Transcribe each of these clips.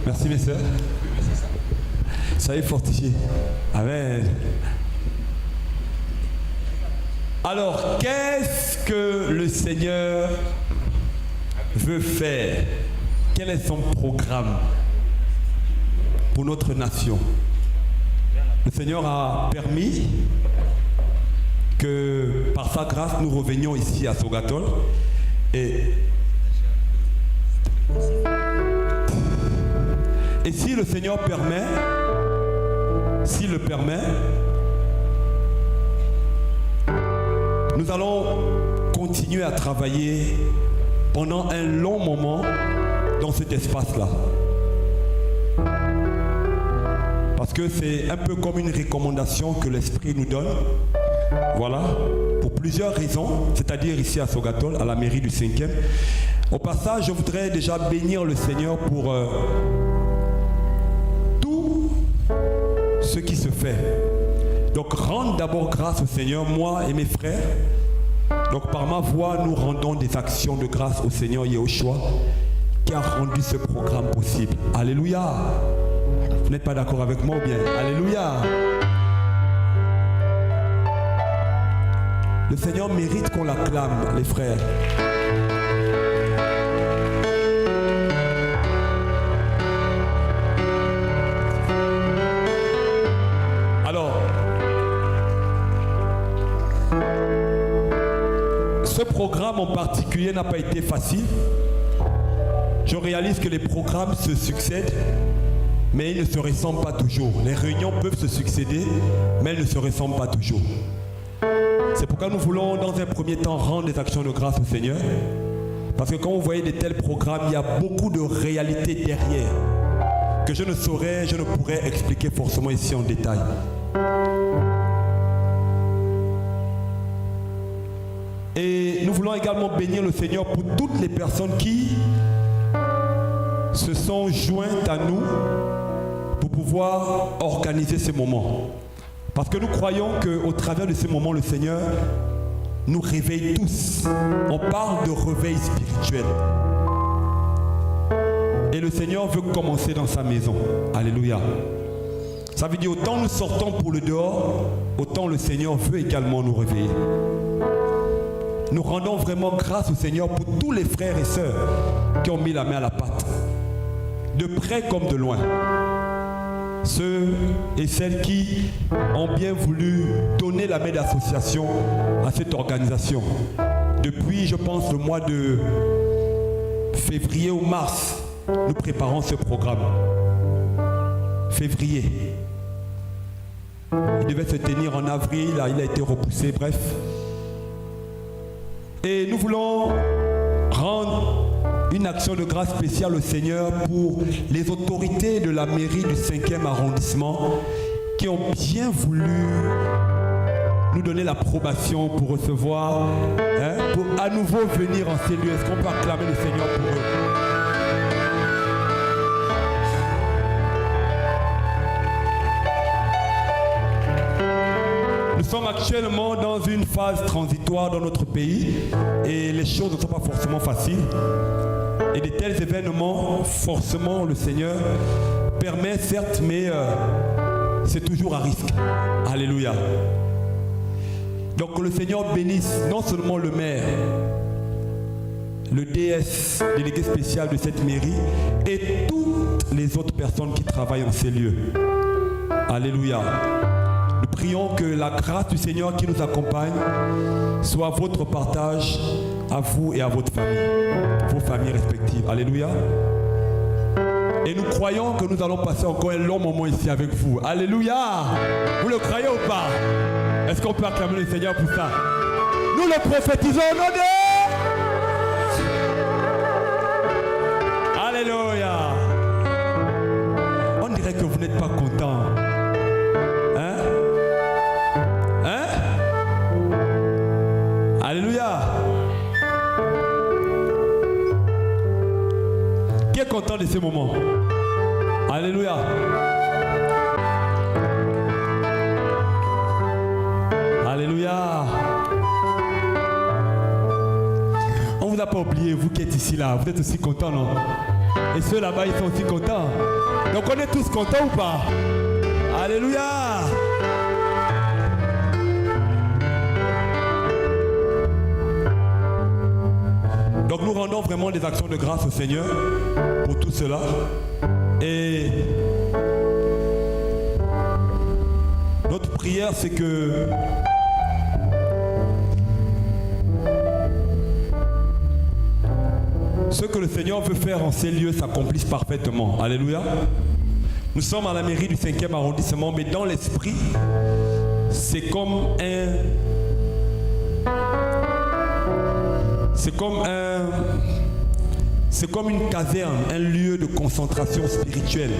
Merci mes sœurs. Soyez fortifiés. Amen. Alors, qu'est-ce que le Seigneur veut faire? Quel est son programme pour notre nation? Le Seigneur a permis que par sa grâce nous revenions ici à Sogatol et si le Seigneur permet, s'il le permet, nous allons continuer à travailler pendant un long moment dans cet espace-là. Parce que c'est un peu comme une recommandation que l'Esprit nous donne. Voilà, pour plusieurs raisons, c'est-à-dire ici à Sogatol, à la mairie du 5e. Au passage, je voudrais déjà bénir le Seigneur pour tout ce qui se fait. Donc, rendre d'abord grâce au Seigneur, moi et mes frères. Donc, par ma voix, nous rendons des actions de grâce au Seigneur Yahushua qui a rendu ce programme possible. Alléluia. Vous n'êtes pas d'accord avec moi ou bien? Alléluia. Le Seigneur mérite qu'on l'acclame, les frères. Alors, ce programme en particulier n'a pas été facile. Je réalise que les programmes se succèdent, mais ils ne se ressemblent pas toujours. Les réunions peuvent se succéder, mais elles ne se ressemblent pas toujours. C'est pourquoi nous voulons dans un premier temps rendre des actions de grâce au Seigneur. Parce que quand vous voyez de tels programmes, il y a beaucoup de réalités derrière que je ne pourrais expliquer forcément ici en détail. Et nous voulons également bénir le Seigneur pour toutes les personnes qui se sont jointes à nous pour pouvoir organiser ces moments. Parce que nous croyons qu'au travers de ces moments, le Seigneur nous réveille tous. On parle de réveil spirituel. Et le Seigneur veut commencer dans sa maison. Alléluia. Ça veut dire autant nous sortons pour le dehors, autant le Seigneur veut également nous réveiller. Nous rendons vraiment grâce au Seigneur pour tous les frères et sœurs qui ont mis la main à la pâte. De près comme de loin. Ceux et celles qui ont bien voulu donner la main d'association à cette organisation. Depuis, je pense, le mois de février ou mars, nous préparons ce programme. Février. Il devait se tenir en avril, il a été repoussé, bref. Et nous voulons rendre une action de grâce spéciale au Seigneur pour les autorités de la mairie du 5e arrondissement qui ont bien voulu nous donner l'approbation pour recevoir, pour à nouveau venir en ces lieux. Est-ce qu'on peut acclamer le Seigneur pour eux? Nous sommes actuellement dans une phase transitoire dans notre pays et les choses ne sont pas forcément faciles. Et de tels événements, forcément, le Seigneur permet, certes, mais c'est toujours à risque. Alléluia. Donc que le Seigneur bénisse non seulement le maire, le DS, délégué spécial de cette mairie, et toutes les autres personnes qui travaillent en ces lieux. Alléluia. Nous prions que la grâce du Seigneur qui nous accompagne soit votre partage à vous et à votre famille, vos familles respectives. Alléluia. Et nous croyons que nous allons passer encore un long moment ici avec vous. Alléluia. Vous le croyez ou pas? Est-ce qu'on peut acclamer le Seigneur pour ça? Nous le prophétisons au nom de... Alléluia. On dirait que vous n'êtes pas content. Alléluia. Qui est content de ces moments? Alléluia. Alléluia. On ne vous a pas oublié, vous qui êtes ici là. Vous êtes aussi content, non? Et ceux là-bas, ils sont aussi contents. Donc on est tous contents ou pas? Alléluia! Donc nous rendons vraiment des actions de grâce au Seigneur pour tout cela. Et notre prière, c'est que ce que le Seigneur veut faire en ces lieux s'accomplisse parfaitement. Alléluia. Nous sommes à la mairie du 5e arrondissement, mais dans l'esprit, c'est comme une caserne, un lieu de concentration spirituelle.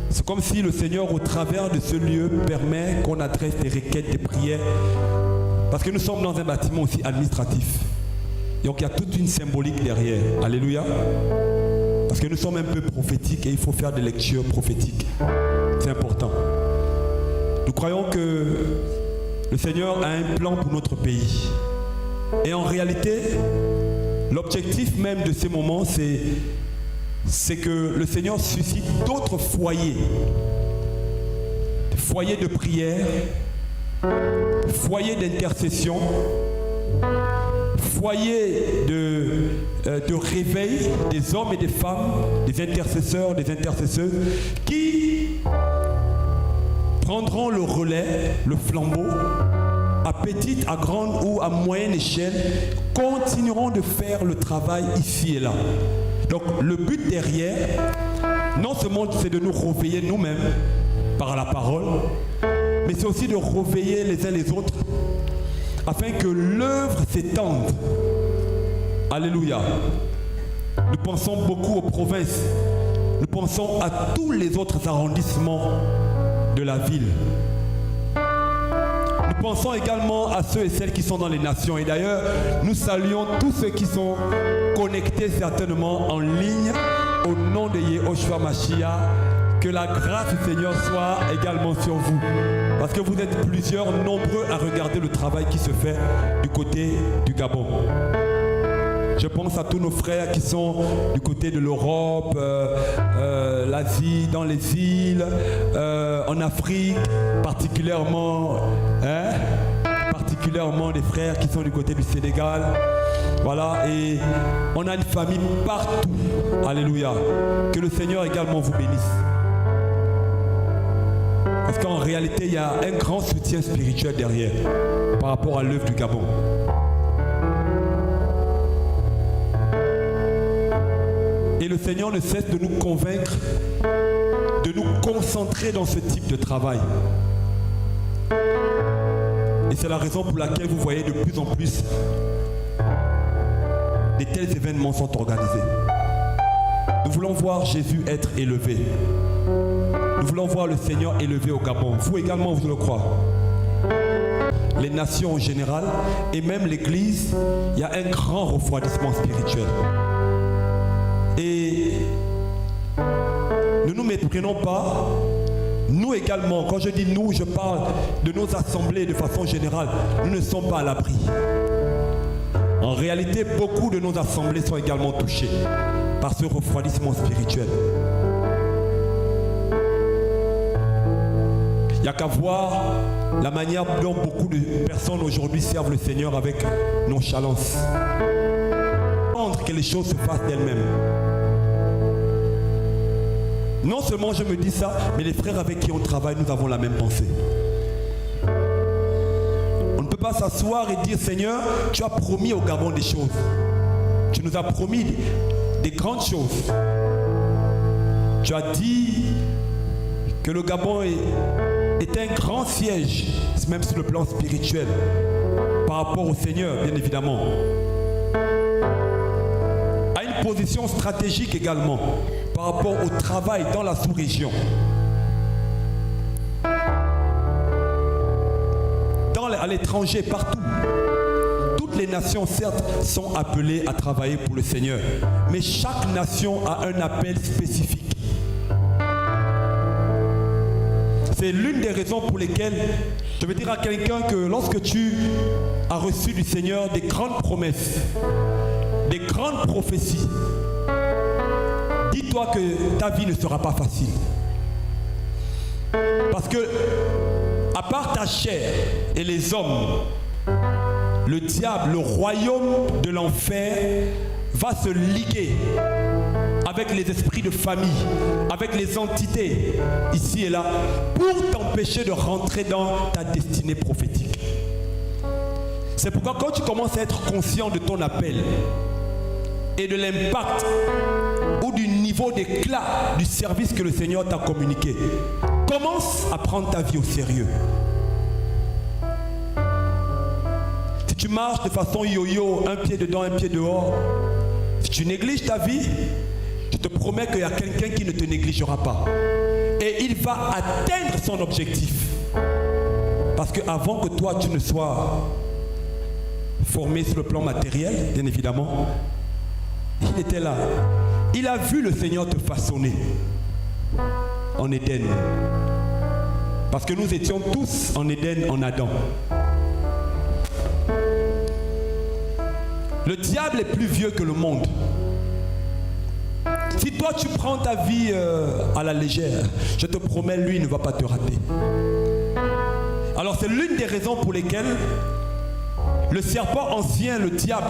C'est comme si le Seigneur, au travers de ce lieu, permet qu'on adresse des requêtes, des prières. Parce que nous sommes dans un bâtiment aussi administratif. Donc il y a toute une symbolique derrière. Alléluia. Parce que nous sommes un peu prophétiques et il faut faire des lectures prophétiques. C'est important. Nous croyons que le Seigneur a un plan pour notre pays. Et en réalité, l'objectif même de ces moments, c'est que le Seigneur suscite d'autres foyers. Des foyers de prière, foyers d'intercession, foyers de réveil des hommes et des femmes, des intercesseurs, des intercesseuses, qui prendront le relais, le flambeau, à petite, à grande ou à moyenne échelle, continueront de faire le travail ici et là. Donc le but derrière, non seulement c'est de nous réveiller nous-mêmes par la parole, mais c'est aussi de réveiller les uns les autres afin que l'œuvre s'étende. Alléluia. Nous pensons beaucoup aux provinces. Nous pensons à tous les autres arrondissements de la ville. Nous pensons également à ceux et celles qui sont dans les nations. Et d'ailleurs, nous saluons tous ceux qui sont connectés certainement en ligne au nom de Yehoshua Mashiach. Que la grâce du Seigneur soit également sur vous. Parce que vous êtes plusieurs, nombreux à regarder le travail qui se fait du côté du Gabon. Je pense à tous nos frères qui sont du côté de l'Europe, l'Asie, dans les îles, en Afrique, particulièrement des frères qui sont du côté du Sénégal. Voilà, et on a une famille partout. Alléluia. Que le Seigneur également vous bénisse. Parce qu'en réalité, il y a un grand soutien spirituel derrière par rapport à l'œuvre du Gabon. Et le Seigneur ne cesse de nous convaincre, de nous concentrer dans ce type de travail. Et c'est la raison pour laquelle vous voyez de plus en plus de tels événements sont organisés. Nous voulons voir Jésus être élevé. Nous voulons voir le Seigneur élevé au Gabon. Vous également, vous le croyez. Les nations en général et même l'Église, il y a un grand refroidissement spirituel. Et ne nous méprenons pas. Nous également, quand je dis nous, je parle de nos assemblées de façon générale. Nous ne sommes pas à l'abri. En réalité, beaucoup de nos assemblées sont également touchées par ce refroidissement spirituel. Il n'y a qu'à voir la manière dont beaucoup de personnes aujourd'hui servent le Seigneur avec nonchalance. Attendre que les choses se fassent d'elles-mêmes. Non seulement je me dis ça, mais les frères avec qui on travaille, nous avons la même pensée. On ne peut pas s'asseoir et dire, Seigneur, tu as promis au Gabon des choses. Tu nous as promis des grandes choses. Tu as dit que le Gabon est un grand siège, même sur le plan spirituel, par rapport au Seigneur, bien évidemment. À une position stratégique également, par rapport au travail dans la sous-région. À l'étranger, partout. Toutes les nations, certes, sont appelées à travailler pour le Seigneur. Mais chaque nation a un appel spécifique. C'est l'une des raisons pour lesquelles je vais dire à quelqu'un que lorsque tu as reçu du Seigneur des grandes promesses, des grandes prophéties, dis-toi que ta vie ne sera pas facile. Parce que, à part ta chair et les hommes, le diable, le royaume de l'enfer va se liguer avec les esprits de famille, avec les entités ici et là, pour t'empêcher de rentrer dans ta destinée prophétique. C'est pourquoi quand tu commences à être conscient de ton appel et de l'impact ou du niveau d'éclat du service que le Seigneur t'a communiqué, commence à prendre ta vie au sérieux. Si tu marches de façon yo-yo, un pied dedans, un pied dehors, si tu négliges ta vie, je te promets qu'il y a quelqu'un qui ne te négligera pas. Et il va atteindre son objectif. Parce qu'avant que toi, tu ne sois formé sur le plan matériel, bien évidemment, il était là. Il a vu le Seigneur te façonner en Éden. Parce que nous étions tous en Éden, en Adam. Le diable est plus vieux que le monde. Si toi tu prends ta vie à la légère, je te promets, lui il ne va pas te rater. Alors c'est l'une des raisons pour lesquelles le serpent ancien, le diable,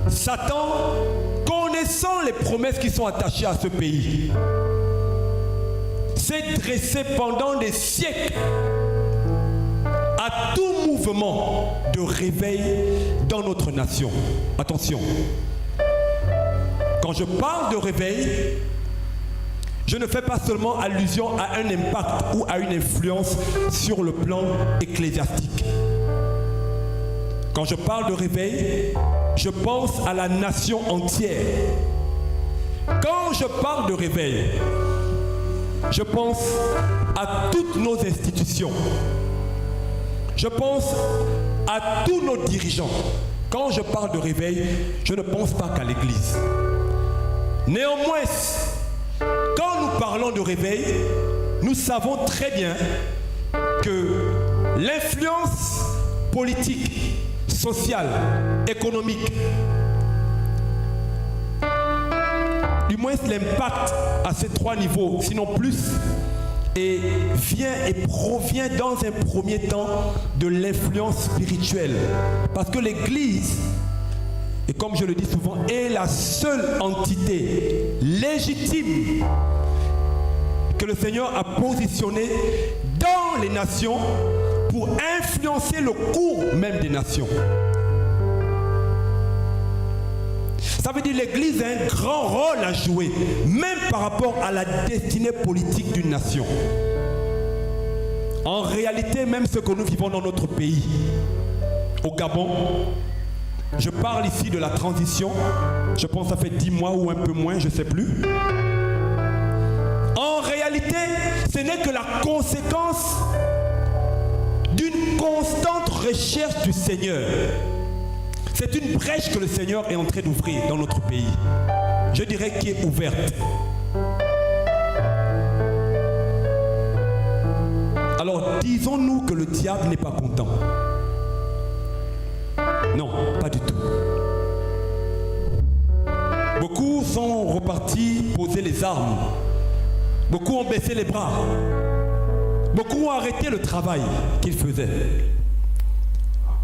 Satan, connaissant les promesses qui sont attachées à ce pays, s'est dressé pendant des siècles à tout mouvement de réveil dans notre nation. Attention, quand je parle de réveil, je ne fais pas seulement allusion à un impact ou à une influence sur le plan ecclésiastique. Quand je parle de réveil, je pense à la nation entière. Quand je parle de réveil, je pense à toutes nos institutions. Je pense à tous nos dirigeants. Quand je parle de réveil, je ne pense pas qu'à l'Église. Néanmoins, quand nous parlons de réveil, nous savons très bien que l'influence politique, sociale, économique, du moins l'impact à ces trois niveaux, sinon plus, et vient et provient dans un premier temps de l'influence spirituelle. Parce que l'Église, et comme je le dis souvent, est la seule entité légitime que le Seigneur a positionnée dans les nations pour influencer le cours même des nations. Ça veut dire que l'Église a un grand rôle à jouer, même par rapport à la destinée politique d'une nation. En réalité, même ce que nous vivons dans notre pays, au Gabon, je parle ici de la transition, je pense que ça fait 10 mois ou un peu moins, je ne sais plus. En réalité, ce n'est que la conséquence d'une constante recherche du Seigneur. C'est une brèche que le Seigneur est en train d'ouvrir dans notre pays. Je dirais qui est ouverte. Alors, disons-nous que le diable n'est pas content. Non, pas du tout. Beaucoup sont repartis poser les armes. Beaucoup ont baissé les bras. Beaucoup ont arrêté le travail qu'ils faisaient.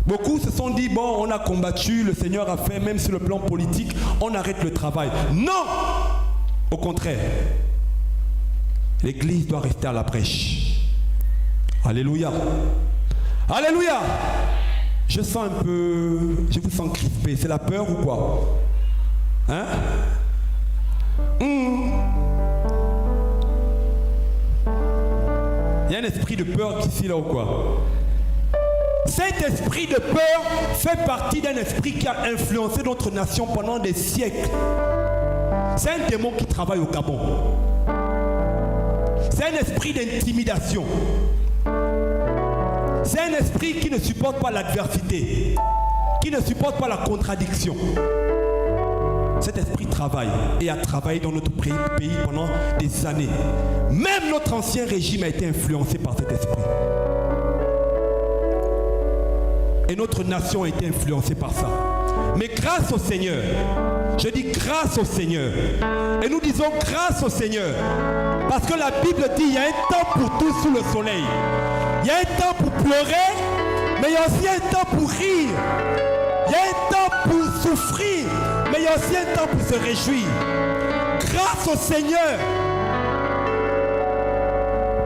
Beaucoup se sont dit, bon, on a combattu, le Seigneur a fait, même sur le plan politique, on arrête le travail. Non! Au contraire, l'Église doit rester à la brèche. Alléluia! Alléluia! Je sens un peu, je vous sens crispé, c'est la peur ou quoi? Hein? Il y a un esprit de peur ici, là ou quoi? Cet esprit de peur fait partie d'un esprit qui a influencé notre nation pendant des siècles. C'est un démon qui travaille au Gabon. C'est un esprit d'intimidation. C'est un esprit qui ne supporte pas l'adversité, qui ne supporte pas la contradiction. Cet esprit travaille et a travaillé dans notre pays pendant des années. Même notre ancien régime a été influencé par cet esprit. Et notre nation a été influencée par ça. Mais grâce au Seigneur, je dis grâce au Seigneur. Et nous disons grâce au Seigneur. Parce que la Bible dit il y a un temps pour tout sous le soleil. Il y a un temps pour pleurer, mais il y a aussi un temps pour rire. Il y a un temps pour souffrir, mais il y a aussi un temps pour se réjouir. Grâce au Seigneur.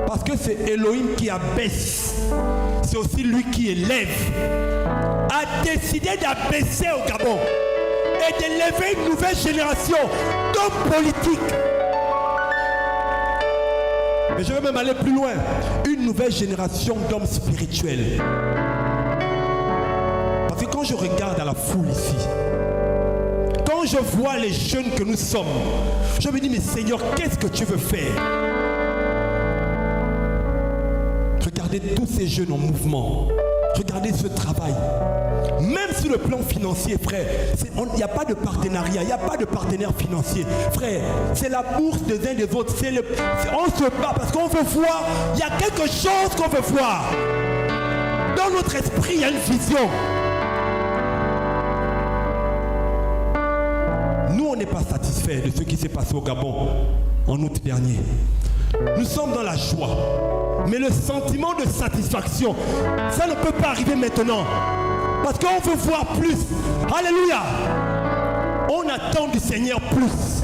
Parce que c'est Elohim qui abaisse. C'est aussi lui qui élève. A décidé d'abaisser au Gabon et d'élever une nouvelle génération d'hommes politiques. Mais je vais même aller plus loin. Une nouvelle génération d'hommes spirituels. Parce que quand je regarde à la foule ici, quand je vois les jeunes que nous sommes, je me dis, mais Seigneur, qu'est-ce que tu veux faire? Regardez tous ces jeunes en mouvement. Regardez ce travail. Même sur le plan financier, frère, il n'y a pas de partenariat, il n'y a pas de partenaire financier. Frère, c'est la bourse des uns des autres. On se bat parce qu'on veut voir. Il y a quelque chose qu'on veut voir. Dans notre esprit, il y a une vision. Nous, on n'est pas satisfait de ce qui s'est passé au Gabon en août dernier. Nous sommes dans la joie. Mais le sentiment de satisfaction, ça ne peut pas arriver maintenant. Parce qu'on veut voir plus. Alléluia. On attend du Seigneur plus.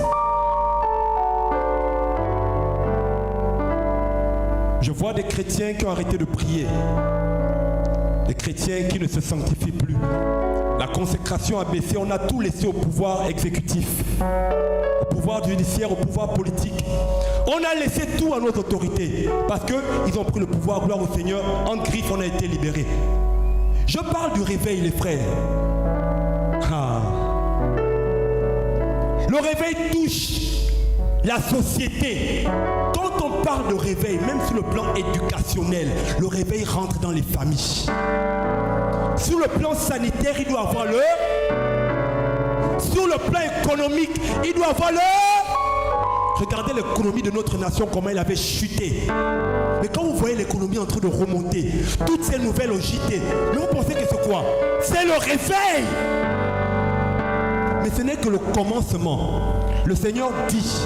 Je vois des chrétiens qui ont arrêté de prier. Des chrétiens qui ne se sanctifient plus. La consécration a baissé. On a tout laissé au pouvoir exécutif. Au pouvoir judiciaire, au pouvoir politique. On a laissé tout à nos autorités. Parce qu'ils ont pris le pouvoir, gloire au Seigneur. En griffe, on a été libérés. Je parle du réveil, les frères. Le réveil touche la société. Quand on parle de réveil, même sur le plan éducationnel, le réveil rentre dans les familles. Sur le plan sanitaire, il doit avoir l'heure. Sur le plan économique, il doit avoir l'heure. Regardez l'économie de notre nation, comment elle avait chuté. Mais quand vous voyez l'économie en train de remonter, toutes ces nouvelles ont JT. Mais vous pensez que c'est quoi? C'est le réveil. Mais ce n'est que le commencement. Le Seigneur dit,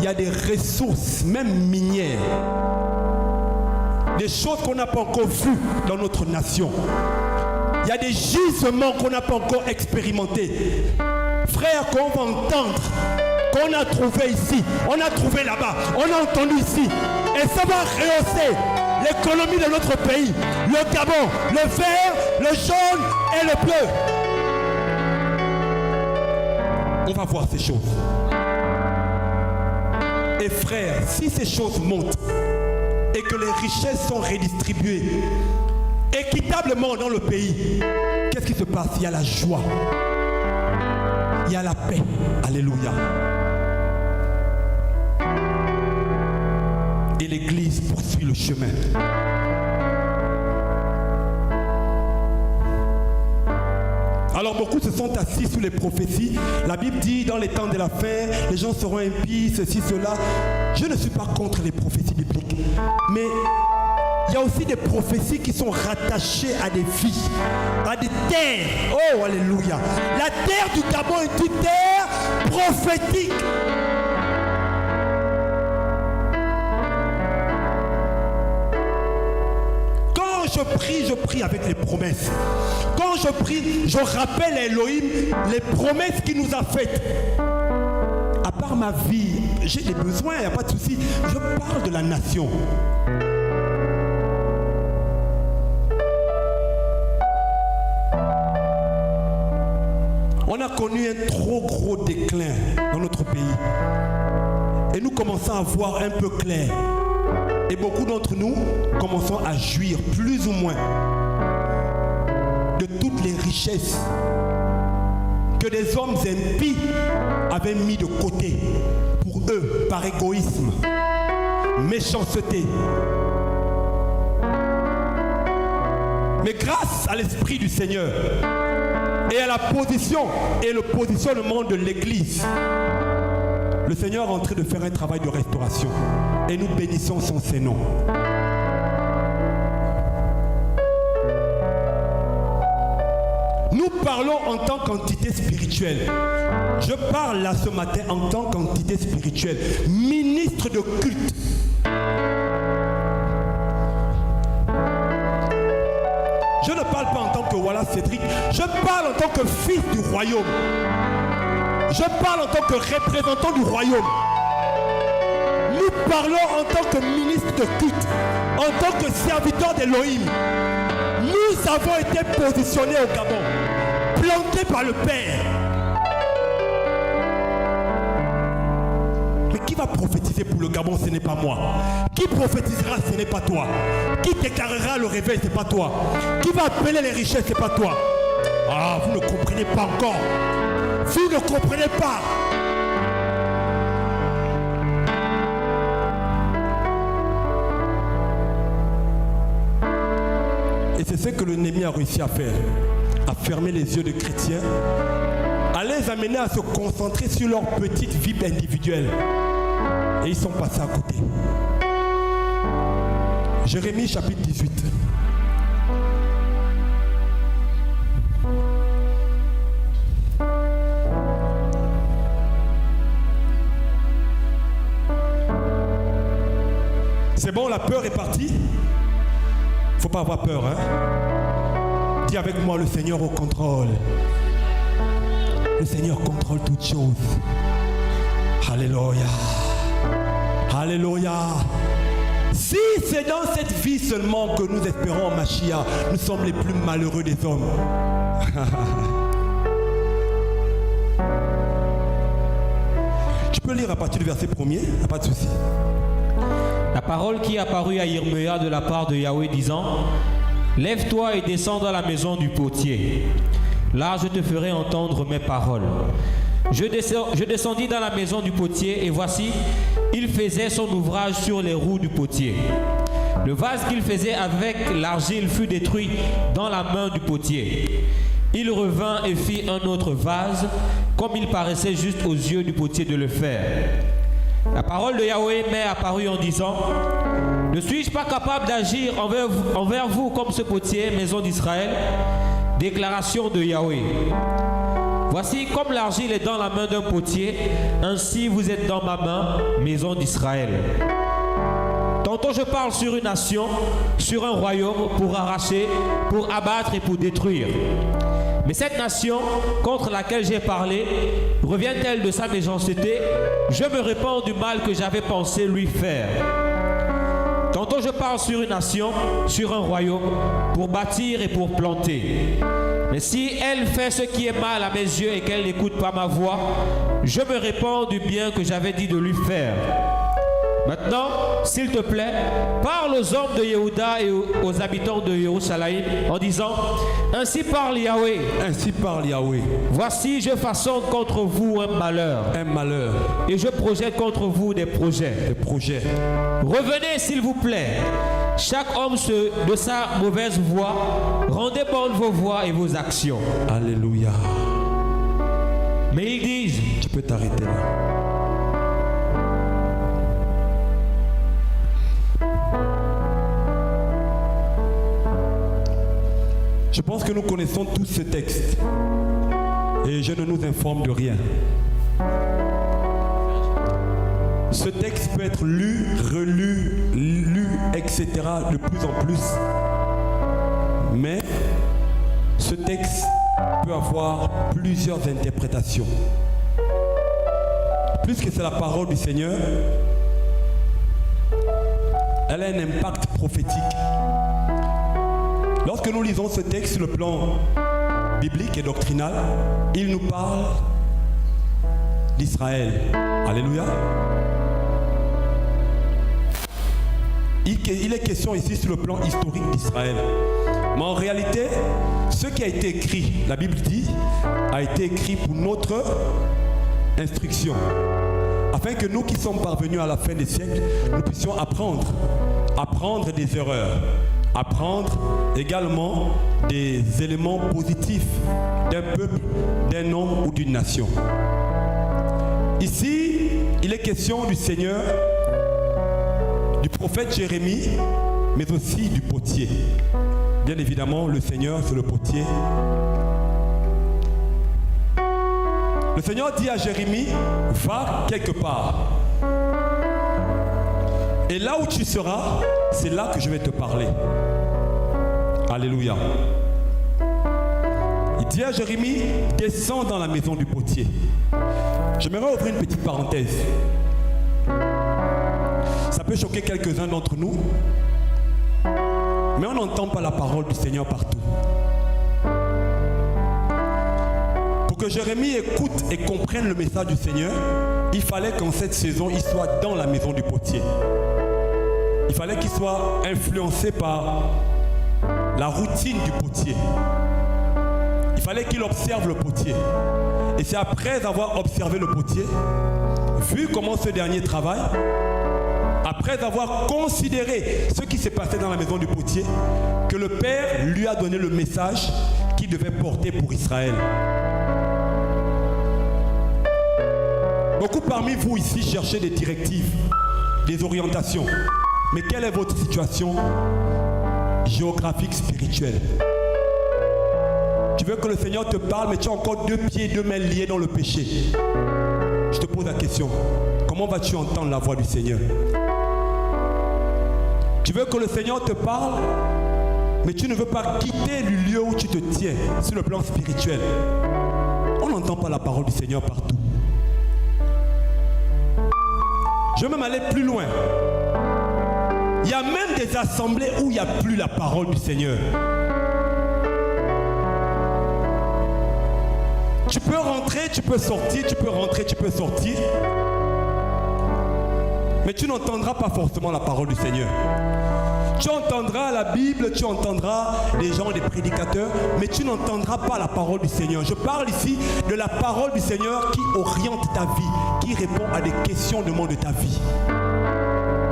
il y a des ressources, même minières. Des choses qu'on n'a pas encore vues dans notre nation. Il y a des gisements qu'on n'a pas encore expérimentés. Frère, qu'on va entendre, qu'on a trouvé ici, on a trouvé là-bas, on a entendu ici. Et ça va rehausser l'économie de notre pays. Le Gabon, le vert, le jaune et le bleu. On va voir ces choses. Et frère, si ces choses montent et que les richesses sont redistribuées équitablement dans le pays, qu'est-ce qui se passe? Il y a la joie. Il y a la paix. Alléluia. Et l'Église poursuit le chemin. Alors beaucoup se sont assis sur les prophéties. La Bible dit dans les temps de la fin, les gens seront impies, ceci, cela. Je ne suis pas contre les prophéties bibliques. Mais il y a aussi des prophéties qui sont rattachées à des vies, à des terres. Oh, alléluia. La terre du Gabon est une terre prophétique. Je prie avec les promesses. Quand je prie, je rappelle à Elohim les promesses qu'il nous a faites. À part ma vie, j'ai des besoins, il n'y a pas de souci. Je parle de la nation. On a connu un trop gros déclin dans notre pays. Et nous commençons à voir un peu clair. Et beaucoup d'entre nous commençons à jouir plus ou moins de toutes les richesses que des hommes impies avaient mis de côté pour eux par égoïsme, méchanceté. Mais grâce à l'Esprit du Seigneur et à la position et le positionnement de l'Église, le Seigneur est en train de faire un travail de restauration. Et nous bénissons son Saint-Nom. Nous parlons en tant qu'entité spirituelle. Je parle là ce matin en tant qu'entité spirituelle, ministre de culte. Je ne parle pas en tant que voilà Cédric, je parle en tant que fils du royaume. Je parle en tant que représentant du royaume. Nous parlons en tant que ministre de culte, en tant que serviteur d'Élohim. Nous avons été positionnés au Gabon, plantés par le Père. Mais qui va prophétiser pour le Gabon, ce n'est pas moi. Qui prophétisera, ce n'est pas toi. Qui déclarera le réveil, ce n'est pas toi. Qui va appeler les richesses, ce n'est pas toi. Ah, vous ne comprenez pas encore. Vous ne comprenez pas. Et c'est ce que le Néhémie a réussi à faire. À fermer les yeux des chrétiens, à les amener à se concentrer sur leur petite vie individuelle. Et ils sont passés à côté. Jérémie chapitre 18. C'est bon, la peur est partie. Il ne faut pas avoir peur, hein. Dis avec moi, le Seigneur au contrôle. Le Seigneur contrôle toutes choses. Alléluia. Alléluia. Si c'est dans cette vie seulement que nous espérons en Mashiach, nous sommes les plus malheureux des hommes. Tu peux lire à partir du verset 1er, pas de souci. La parole qui est apparue à Yirméa de la part de Yahweh disant: Lève-toi et descends dans la maison du potier. Là, je te ferai entendre mes paroles. Je descendis dans la maison du potier, et voici, il faisait son ouvrage sur les roues du potier. Le vase qu'il faisait avec l'argile fut détruit dans la main du potier. Il revint et fit un autre vase, comme il paraissait juste aux yeux du potier de le faire. La parole de Yahweh m'est apparue en disant: Ne suis-je pas capable d'agir envers vous comme ce potier, maison d'Israël? Déclaration de Yahweh. Voici, comme l'argile est dans la main d'un potier, ainsi vous êtes dans ma main, maison d'Israël. Tantôt je parle sur une nation, sur un royaume, pour arracher, pour abattre et pour détruire. Mais cette nation, contre laquelle j'ai parlé, revient-elle de sa méchanceté? Je me répands du mal que j'avais pensé lui faire. Tantôt je parle sur une nation, sur un royaume, pour bâtir et pour planter. Mais si elle fait ce qui est mal à mes yeux et qu'elle n'écoute pas ma voix, je me répands du bien que j'avais dit de lui faire. Maintenant, s'il te plaît, parle aux hommes de Yehuda et aux habitants de Jérusalem en disant: Ainsi parle Yahweh. Ainsi parle Yahweh. Voici, je façonne contre vous un malheur. Un malheur. Et je projette contre vous des projets. Des projets. Revenez, s'il vous plaît. Chaque homme de sa mauvaise voie, rendez bonnes vos voies et vos actions. Alléluia. Mais ils disent... Tu peux t'arrêter là. Je pense que nous connaissons tous ce texte et je ne nous informe de rien. Ce texte peut être lu, relu, etc. de plus en plus. Mais ce texte peut avoir plusieurs interprétations. Puisque c'est la parole du Seigneur, elle a un impact prophétique. Lorsque nous lisons ce texte sur le plan biblique et doctrinal, il nous parle d'Israël. Alléluia. Il est question ici sur le plan historique d'Israël. Mais en réalité, ce qui a été écrit, la Bible dit, a été écrit pour notre instruction. Afin que nous qui sommes parvenus à la fin des siècles, nous puissions apprendre des erreurs. Apprendre également des éléments positifs d'un peuple, d'un homme ou d'une nation. Ici, il est question du Seigneur, du prophète Jérémie, mais aussi du potier. Bien évidemment, le Seigneur, c'est le potier Le Seigneur dit à Jérémie, va quelque part. Et là où tu seras, c'est là que je vais te parler. Alléluia. Il dit à Jérémie, descends dans la maison du potier. J'aimerais ouvrir une petite parenthèse. Ça peut choquer quelques-uns d'entre nous, mais on n'entend pas la parole du Seigneur partout. Pour que Jérémie écoute et comprenne le message du Seigneur, il fallait qu'en cette saison, il soit dans la maison du potier. Il fallait qu'il soit influencé par la routine du potier. Il fallait qu'il observe le potier. Et c'est après avoir observé le potier, vu comment ce dernier travaille, après avoir considéré ce qui s'est passé dans la maison du potier, que le Père lui a donné le message qu'il devait porter pour Israël. Beaucoup parmi vous ici cherchez des directives, des orientations. Mais quelle est votre situation géographique, spirituelle? Tu veux que le Seigneur te parle, mais tu as encore 2 pieds et 2 mains liés dans le péché. Je te pose la question, comment vas-tu entendre la voix du Seigneur? Tu veux que le Seigneur te parle, mais tu ne veux pas quitter le lieu où tu te tiens, sur le plan spirituel. On n'entend pas la parole du Seigneur partout. Je vais même aller plus loin. Il y a même des assemblées où il n'y a plus la parole du Seigneur. Tu peux rentrer, tu peux sortir, tu peux rentrer, tu peux sortir. Mais tu n'entendras pas forcément la parole du Seigneur. Tu entendras la Bible, tu entendras les gens, les prédicateurs, mais tu n'entendras pas la parole du Seigneur. Je parle ici de la parole du Seigneur qui oriente ta vie, qui répond à des questionnements de ta vie.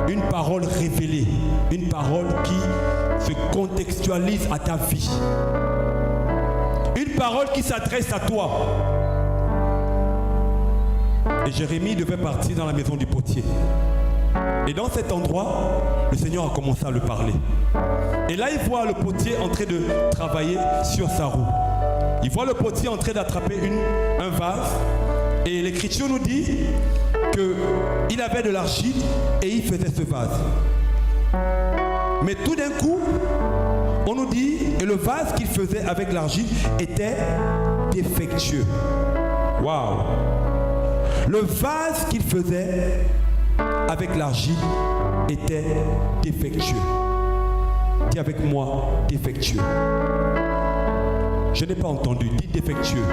Une parole révélée, une parole qui se contextualise à ta vie. Une parole qui s'adresse à toi. Et Jérémie devait partir dans la maison du potier. Et dans cet endroit, le Seigneur a commencé à lui parler. Et là, il voit le potier en train de travailler sur sa roue. Il voit le potier en train d'attraper un vase. Et l'Écriture nous dit qu'il avait de l'argile et il faisait ce vase. Mais tout d'un coup, on nous dit que le vase qu'il faisait avec l'argile était défectueux. Waouh! Le vase qu'il faisait avec l'argile était défectueux. Dis avec moi, défectueux. Je n'ai pas entendu, dis défectueux.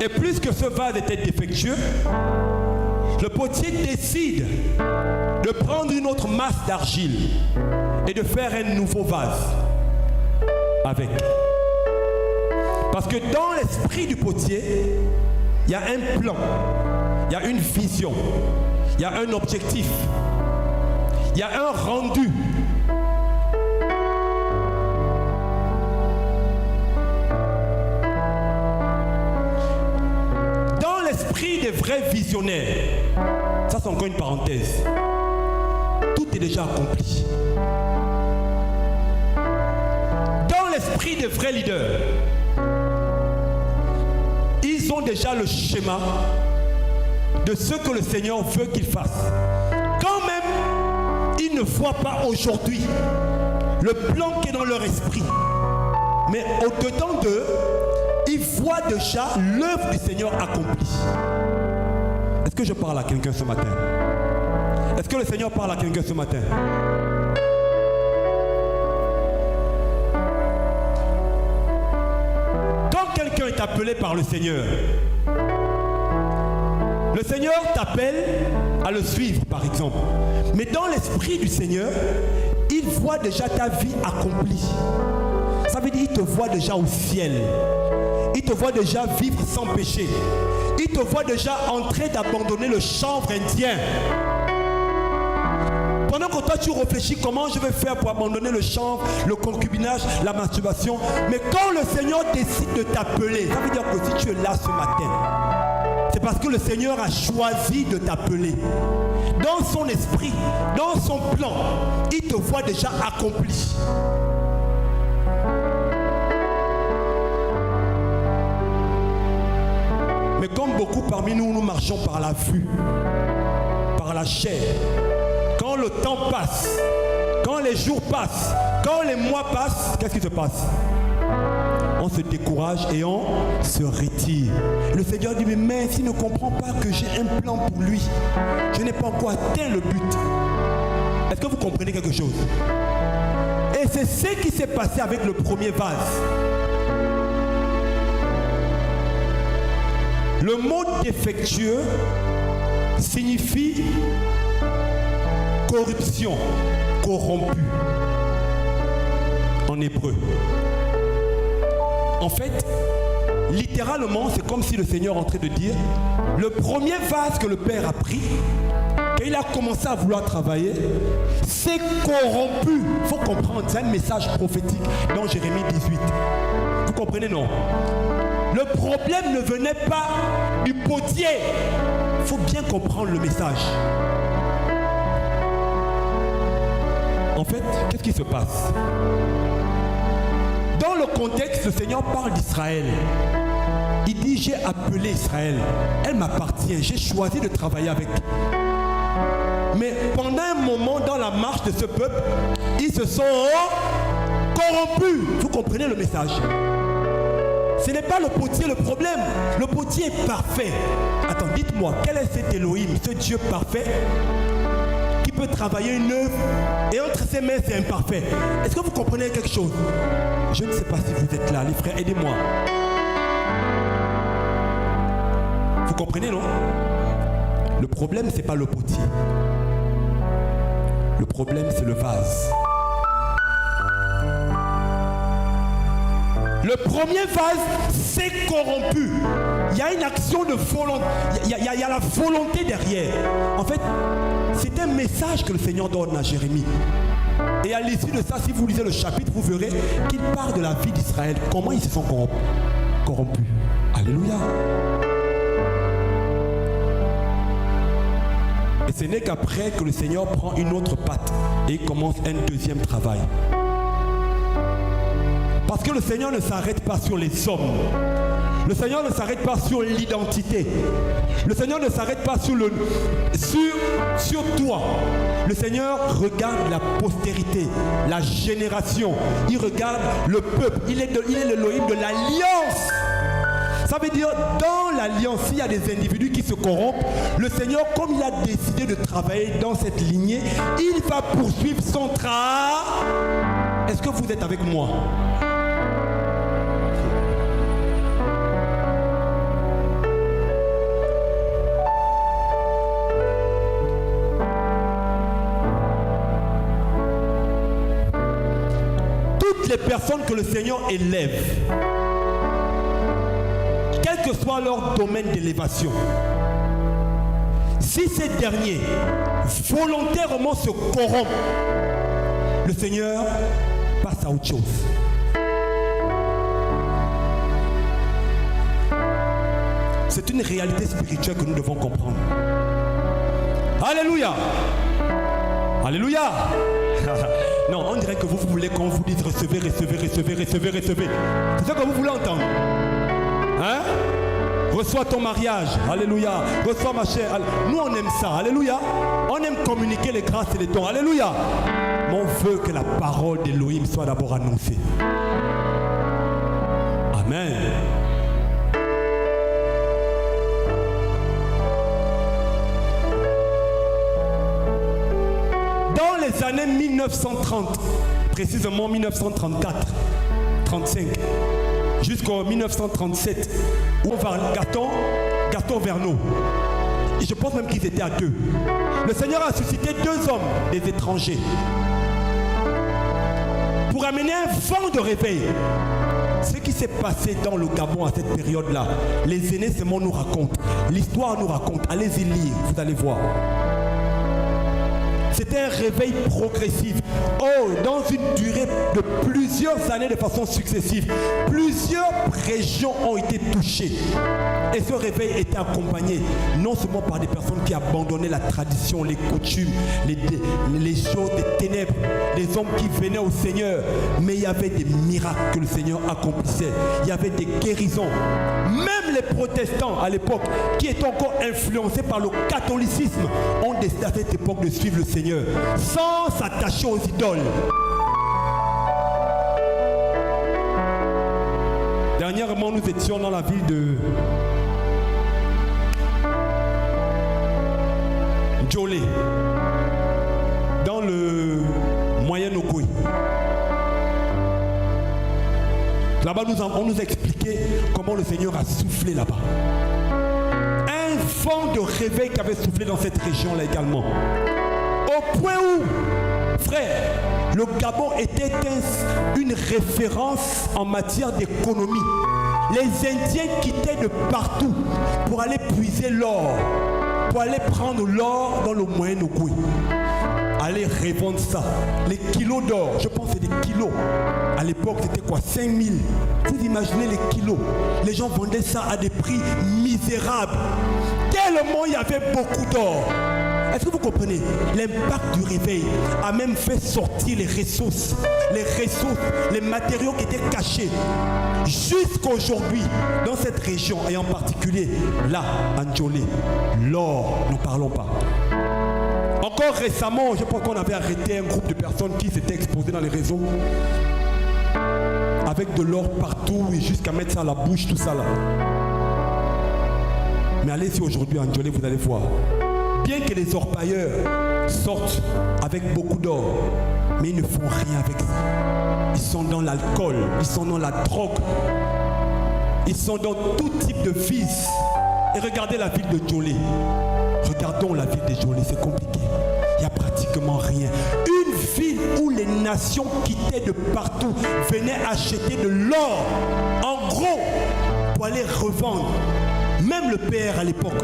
Et plus que ce vase était défectueux, le potier décide de prendre une autre masse d'argile et de faire un nouveau vase avec. Parce que dans l'esprit du potier, il y a un plan, il y a une vision, il y a un objectif, il y a un rendu. Dans l'esprit des vrais visionnaires, ça c'est encore une parenthèse, tout est déjà accompli. Dans l'esprit des vrais leaders, ils ont déjà le schéma de ce que le Seigneur veut qu'ils fassent. Quand même, ils ne voient pas aujourd'hui le plan qui est dans leur esprit. Mais au-dedans d'eux, ils voient déjà l'œuvre du Seigneur accomplie. Est-ce que je parle à quelqu'un ce matin? Est-ce que le Seigneur parle à quelqu'un ce matin? Quelqu'un est appelé par le Seigneur. Le Seigneur t'appelle à le suivre, par exemple. Mais dans l'esprit du Seigneur, il voit déjà ta vie accomplie. Ça veut dire qu'il te voit déjà au ciel. Il te voit déjà vivre sans péché. Il te voit déjà en train d'abandonner le chanvre indien. Pendant que toi tu réfléchis comment je vais faire pour abandonner le chanvre, le concubinage, la masturbation. Mais quand le Seigneur décide de t'appeler, ça veut dire que si tu es là ce matin, c'est parce que le Seigneur a choisi de t'appeler. Dans son esprit, dans son plan, il te voit déjà accompli. Mais comme beaucoup parmi nous, nous marchons par la vue, par la chair. Quand le temps passe, quand les jours passent, quand les mois passent, qu'est-ce qui se passe? On se décourage et on se retire. Le Seigneur dit, mais s'il ne comprend pas que j'ai un plan pour lui, je n'ai pas encore atteint le but. Est-ce que vous comprenez quelque chose? Et c'est ce qui s'est passé avec le premier vase. Le mot défectueux signifie corruption, corrompu en hébreu. En fait, littéralement, c'est comme si le Seigneur est en train de dire, le premier vase que le Père a pris, quand il a commencé à vouloir travailler, c'est corrompu. Il faut comprendre, c'est un message prophétique dans Jérémie 18. Vous comprenez, non? Le problème ne venait pas du potier. Il faut bien comprendre le message. En fait, qu'est-ce qui se passe? Dans le contexte, le Seigneur parle d'Israël. Il dit, j'ai appelé Israël. Elle m'appartient. J'ai choisi de travailler avec. Mais pendant un moment, dans la marche de ce peuple, ils se sont corrompus. Vous comprenez le message? Ce n'est pas le potier le problème. Le potier est parfait. Attends, dites-moi, quel est cet Elohim, ce Dieu parfait qui peut travailler une œuvre et entre ses mains c'est imparfait? Est-ce que vous comprenez quelque chose? Je ne sais pas si vous êtes là, les frères, aidez-moi. Vous comprenez, non? Le problème, ce n'est pas le potier. Le problème, c'est le vase. Le premier vase s'est corrompu. Il y a une action de volonté. Il y a la volonté derrière. En fait, c'est un message que le Seigneur donne à Jérémie. Et à l'issue de ça, si vous lisez le chapitre, vous verrez qu'il parle de la vie d'Israël. Comment ils se sont corrompus. Alléluia. Et ce n'est qu'après que le Seigneur prend une autre patte et il commence un deuxième travail. Parce que le Seigneur ne s'arrête pas sur les hommes. Le Seigneur ne s'arrête pas sur l'identité. Le Seigneur ne s'arrête pas sur toi. Le Seigneur regarde la postérité, la génération. Il regarde le peuple. Il est l'Élohim de l'alliance. Ça veut dire, dans l'alliance, s'il y a des individus qui se corrompent, le Seigneur, comme il a décidé de travailler dans cette lignée, il va poursuivre son travail. Est-ce que vous êtes avec moi? Toutes les personnes que le Seigneur élève, quel que soit leur domaine d'élévation, si ces derniers volontairement se corrompent, le Seigneur passe à autre chose. C'est une réalité spirituelle que nous devons comprendre. Alléluia. Alléluia. Non, on dirait que vous voulez qu'on vous dise recevez, recevez, recevez, recevez, recevez. C'est ça que vous voulez entendre. Hein? Reçois ton mariage, alléluia. Reçois ma chair. Nous on aime ça, alléluia. On aime communiquer les grâces et les dons, alléluia. Mais on veut que la parole d'Elohim soit d'abord annoncée. Amen. Dans les années 1930, précisément 1934, 35, jusqu'en 1937, où on va Gaston Verneau. Et je pense même qu'ils étaient à deux. Le Seigneur a suscité deux hommes, des étrangers, pour amener un vent de réveil. Ce qui s'est passé dans le Gabon à cette période-là, les aînés seulement nous racontent. L'histoire nous raconte. Allez-y lire, vous allez voir. C'était un réveil progressif. Oh, dans une durée de plusieurs années de façon successive, plusieurs régions ont été touchées. Et ce réveil était accompagné non seulement par des personnes qui abandonnaient la tradition, les coutumes, les choses des ténèbres, les hommes qui venaient au Seigneur, mais il y avait des miracles que le Seigneur accomplissait. Il y avait des guérisons. Même les protestants à l'époque, qui étaient encore influencés par le catholicisme, ont décidé à cette époque de suivre le Seigneur sans s'attacher aux idoles. Dernièrement, nous étions dans la ville de Djolé, dans le Moyen-Ogooué. Là-bas, on nous a expliqué comment le Seigneur a soufflé là-bas. Un vent de réveil qui avait soufflé dans cette région-là également. Au point où, frère, le Gabon était une référence en matière d'économie. Les Indiens quittaient de partout pour aller puiser l'or, pour aller prendre l'or dans le Moyen-Ogooué. Aller revendre ça. Les kilos d'or, je pense que c'est des kilos. À l'époque, c'était quoi? 5000. Vous imaginez les kilos. Les gens vendaient ça à des prix misérables. Tellement il y avait beaucoup d'or. Est-ce que vous comprenez? L'impact du réveil a même fait sortir les ressources, les matériaux qui étaient cachés. Jusqu'aujourd'hui, dans cette région, et en particulier là, à Djolé, l'or, n'en parlons pas. Encore récemment, je pense qu'on avait arrêté un groupe de personnes qui s'étaient exposées dans les réseaux avec de l'or partout et jusqu'à mettre ça à la bouche, tout ça là. Mais allez-y aujourd'hui en Djolé, vous allez voir. Bien que les orpailleurs sortent avec beaucoup d'or, mais ils ne font rien avec ça. Ils sont dans l'alcool, ils sont dans la drogue, ils sont dans tout type de vices. Et regardez la ville de Djolé. Regardons la ville de Djolé, c'est compliqué. Il n'y a pratiquement rien. Une ville où les nations quittaient de partout, venaient acheter de l'or, en gros, pour aller revendre. Même le PR à l'époque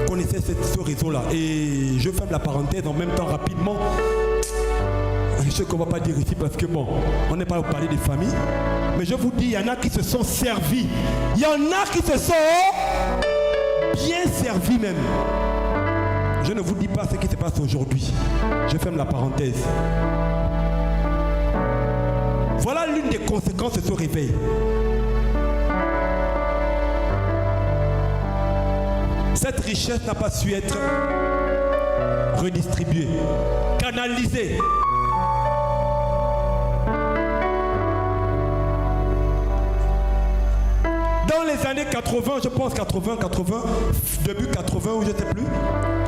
connaissait ce réseau-là. Et je ferme la parenthèse en même temps rapidement. Je sais qu'on ne va pas dire ici parce que bon, on n'est pas pour parler des familles. Mais je vous dis, il y en a qui se sont servis. Il y en a qui se sont bien servis même. Je ne vous dis pas ce qui se passe aujourd'hui. Je ferme la parenthèse. Voilà l'une des conséquences de ce réveil. Cette richesse n'a pas su être redistribuée, canalisée. Dans les années 80, je pense 80, début 80 ou je ne sais plus,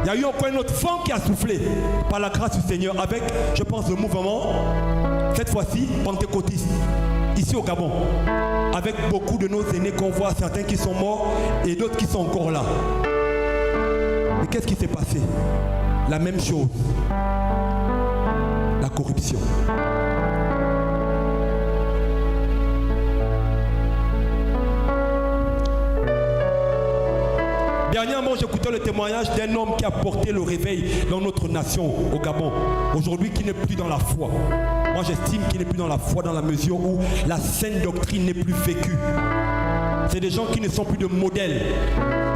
il y a eu encore un autre vent qui a soufflé par la grâce du Seigneur avec, je pense, le mouvement, cette fois-ci, pentecôtiste, ici au Gabon, avec beaucoup de nos aînés qu'on voit, certains qui sont morts et d'autres qui sont encore là. Mais qu'est-ce qui s'est passé? La même chose. La corruption. Dernièrement, j'écoutais le témoignage d'un homme qui a porté le réveil dans notre nation, au Gabon. Aujourd'hui, qui n'est plus dans la foi. Moi, j'estime qu'il n'est plus dans la foi dans la mesure où la saine doctrine n'est plus vécue. C'est des gens qui ne sont plus de modèles.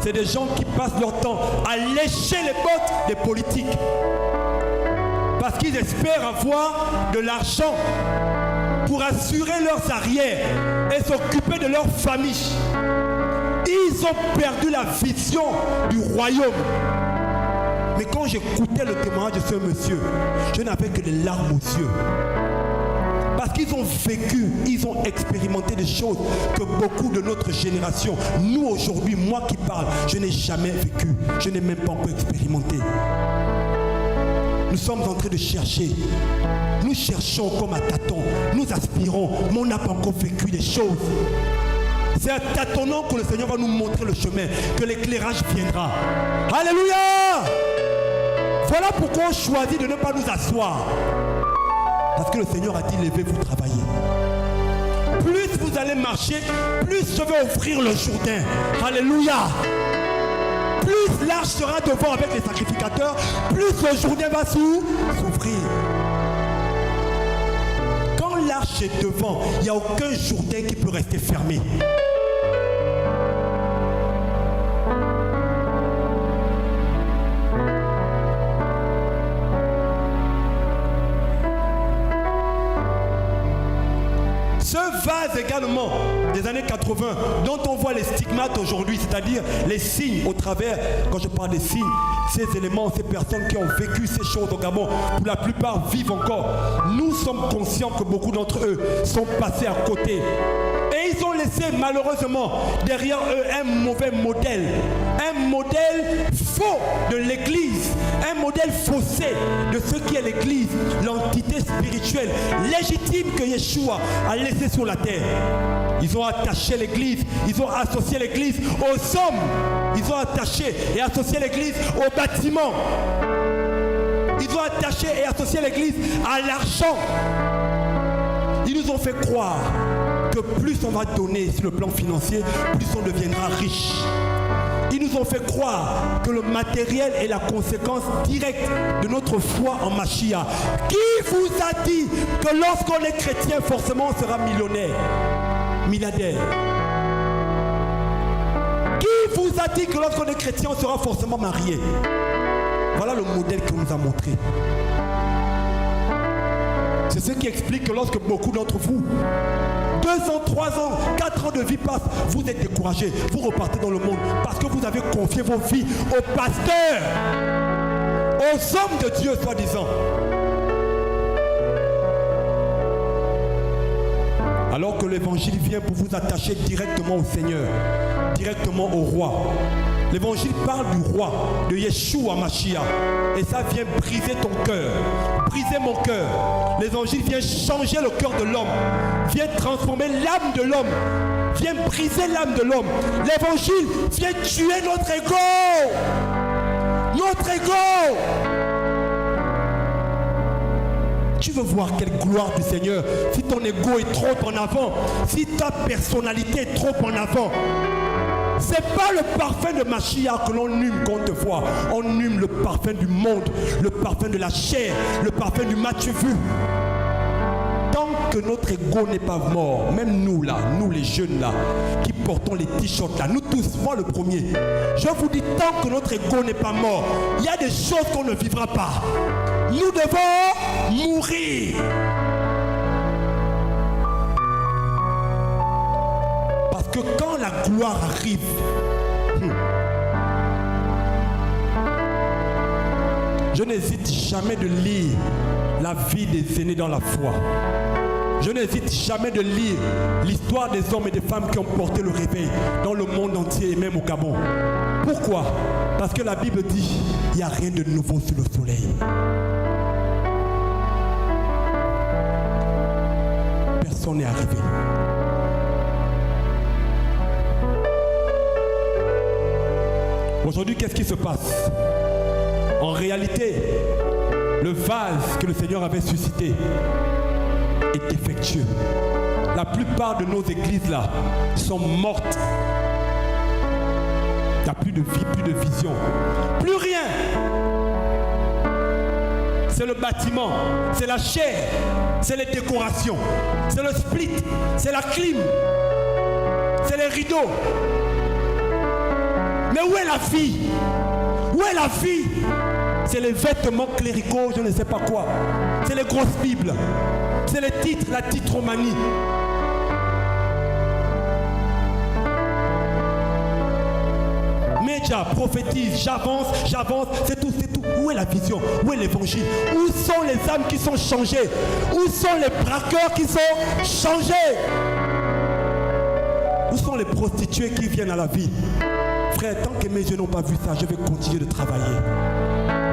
C'est des gens qui passent leur temps à lécher les bottes des politiques. Parce qu'ils espèrent avoir de l'argent pour assurer leurs arrières et s'occuper de leur famille. Ils ont perdu la vision du royaume. Mais quand j'écoutais le témoignage de ce monsieur, je n'avais que des larmes aux yeux. Parce qu'ils ont vécu, ils ont expérimenté des choses que beaucoup de notre génération, nous aujourd'hui, moi qui parle, je n'ai jamais vécu. Je n'ai même pas encore expérimenté. Nous sommes en train de chercher. Nous cherchons comme à tâtons. Nous aspirons, mais on n'a pas encore vécu des choses. C'est un tâtonnant que le Seigneur va nous montrer le chemin, que l'éclairage viendra. Alléluia! Voilà pourquoi on choisit de ne pas nous asseoir. Parce que le Seigneur a dit, levez-vous, travaillez. Plus vous allez marcher, plus je vais ouvrir le Jourdain. Alléluia! plus l'arche sera devant avec les sacrificateurs, plus le Jourdain va s'ouvrir. Quand l'arche est devant, il n'y a aucun Jourdain qui peut rester fermé. Ce vase également des années 80 dont on voit les stigmates aujourd'hui, c'est-à-dire les signes au travers, quand je parle des signes, ces éléments, ces personnes qui ont vécu ces choses au Gabon, pour la plupart vivent encore. Nous sommes conscients que beaucoup d'entre eux sont passés à côté. Et ils ont laissé malheureusement derrière eux un mauvais modèle. Un modèle faux de l'Église. Un modèle faussé de ce qui est l'Église. L'entité spirituelle légitime que Yeshua a laissée sur la terre. Ils ont attaché l'Église. Ils ont associé l'Église aux hommes. Ils ont attaché et associé l'Église aux bâtiments. Ils ont attaché et associé l'Église à l'argent. Ils nous ont fait croire que plus on va donner sur le plan financier, plus on deviendra riche. Ils nous ont fait croire que le matériel est la conséquence directe de notre foi en Mashiach. Qui vous a dit que lorsqu'on est chrétien, forcément on sera millionnaire, milliardaire? Qui vous a dit que lorsqu'on est chrétien, on sera forcément marié? Voilà le modèle qu'on nous a montré. C'est ce qui explique que lorsque beaucoup d'entre vous, 2 ans, 3 ans, 4 ans de vie passent, vous êtes découragés, vous repartez dans le monde parce que vous avez confié vos vies aux pasteurs, aux hommes de Dieu, soi-disant. Alors que l'évangile vient pour vous attacher directement au Seigneur, directement au roi. L'évangile parle du roi, de Yeshua Mashiach. Et ça vient briser ton cœur, briser mon cœur. L'évangile vient changer le cœur de l'homme, vient transformer l'âme de l'homme, vient briser l'âme de l'homme. L'évangile vient tuer notre ego. Notre ego. Tu veux voir quelle gloire du Seigneur si ton ego est trop en avant, si ta personnalité est trop en avant. C'est pas le parfum de Mashiach que l'on hume contre-fois. On hume le parfum du monde, le parfum de la chair, le parfum du match vu. Tant que notre ego n'est pas mort, même nous là, nous les jeunes là, qui portons les t-shirts là, nous tous, moi le premier, je vous dis, tant que notre ego n'est pas mort, il y a des choses qu'on ne vivra pas. Nous devons mourir. Parce que quand la gloire arrive, je n'hésite jamais de lire la vie des aînés dans la foi. Je n'hésite jamais de lire l'histoire des hommes et des femmes qui ont porté le réveil dans le monde entier et même au Gabon. Pourquoi? Parce que la Bible dit, il n'y a rien de nouveau sous le soleil. Personne n'est arrivé. Aujourd'hui, qu'est-ce qui se passe? En réalité, le vase que le Seigneur avait suscité est défectueux. La plupart de nos églises là sont mortes. Il n'y a plus de vie, plus de vision, plus rien. C'est le bâtiment, c'est la chair, c'est les décorations, c'est le split, c'est la clim, c'est les rideaux. Mais où est la vie? Où est la vie? C'est les vêtements cléricaux, je ne sais pas quoi. C'est les grosses bibles. C'est les titres, la titromanie. Média, prophétise, j'avance, c'est tout, c'est tout. Où est la vision? Où est l'évangile? Où sont les âmes qui sont changées? Où sont les braqueurs qui sont changés? Où sont les prostituées qui viennent à la vie? Frère, tant que mes yeux n'ont pas vu ça, je vais continuer de travailler.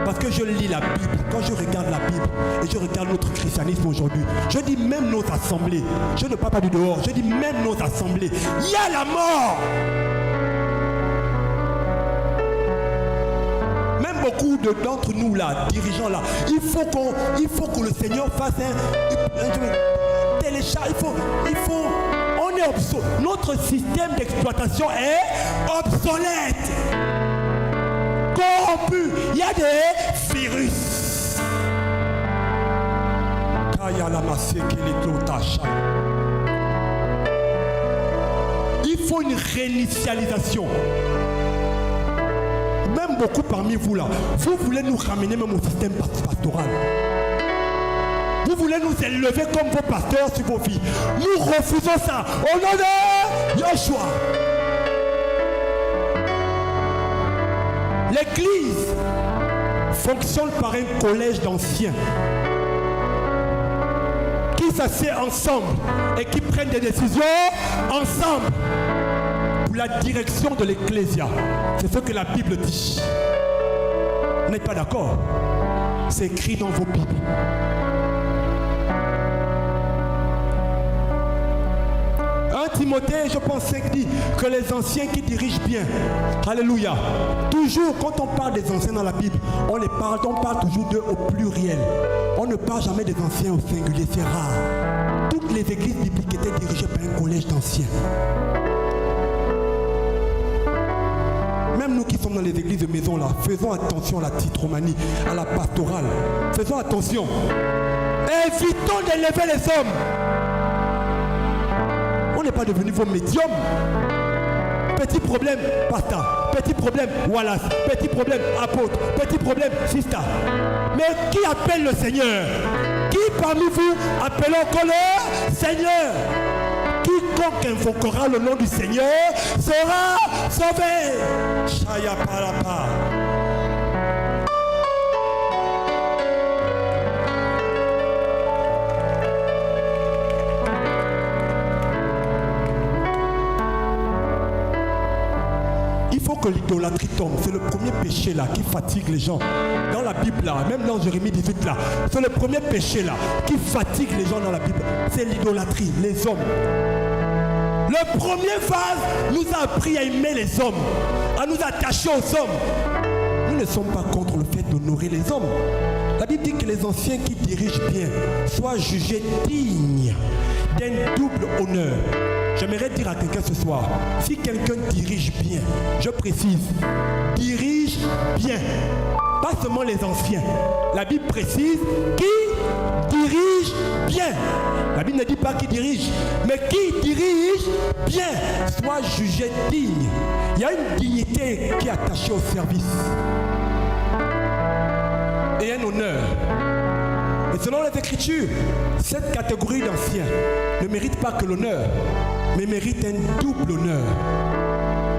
Parce que je lis la Bible, quand je regarde la Bible et je regarde notre christianisme aujourd'hui, je dis même nos assemblées, je ne parle pas du dehors, je dis même nos assemblées, il y a la mort. Même beaucoup d'entre nous là, dirigeants là, il faut que le Seigneur fasse un télécharge, il faut on est notre système d'exploitation est obsolète. corrompus, il y a des virus. Il faut une réinitialisation. Même beaucoup parmi vous là, vous voulez nous ramener même au système pastoral. Vous voulez nous élever comme vos pasteurs sur vos vies. Nous refusons ça. Au nom de Yoshua. L'église fonctionne par un collège d'anciens qui s'assiedent ensemble et qui prennent des décisions ensemble pour la direction de l'ecclésia. C'est ce que la Bible dit. Vous n'êtes pas d'accord? C'est écrit dans vos Bibles. 1 Timothée, je pense, dit que les anciens qui dirigent bien. Alléluia. Toujours, quand on parle des anciens dans la Bible, on parle toujours d'eux au pluriel. On ne parle jamais des anciens au singulier, c'est rare. Toutes les églises bibliques étaient dirigées par un collège d'anciens. Même nous qui sommes dans les églises de maison là, faisons attention à la titromanie, à la pastorale. Faisons attention. Évitons d'élever les hommes. On n'est pas devenu vos médiums. Petit problème, pasteur. Petit problème, Wallace. Petit problème, apôtre. Petit problème, sister. Mais qui appelle le Seigneur? Qui parmi vous appelle encore le Seigneur? Quiconque invoquera le nom du Seigneur sera sauvé. Shaya parapa. Il faut que l'idolâtrie tombe. C'est le premier péché là qui fatigue les gens. Dans la Bible là, même dans Jérémie 18 là, c'est le premier péché là qui fatigue les gens dans la Bible. C'est l'idolâtrie, les hommes. Le premier phase nous a appris à aimer les hommes, à nous attacher aux hommes. Nous ne sommes pas contre le fait d'honorer les hommes. La Bible dit que les anciens qui dirigent bien soient jugés dignes d'un double honneur. J'aimerais dire à quelqu'un ce soir, si quelqu'un dirige bien, je précise, dirige bien, pas seulement les anciens. La Bible précise qui dirige bien. La Bible ne dit pas qui dirige, mais qui dirige bien, soit jugé digne. Il y a une dignité qui est attachée au service et un honneur. Et selon les Écritures, cette catégorie d'anciens ne mérite pas que l'honneur, mais mérite un double honneur.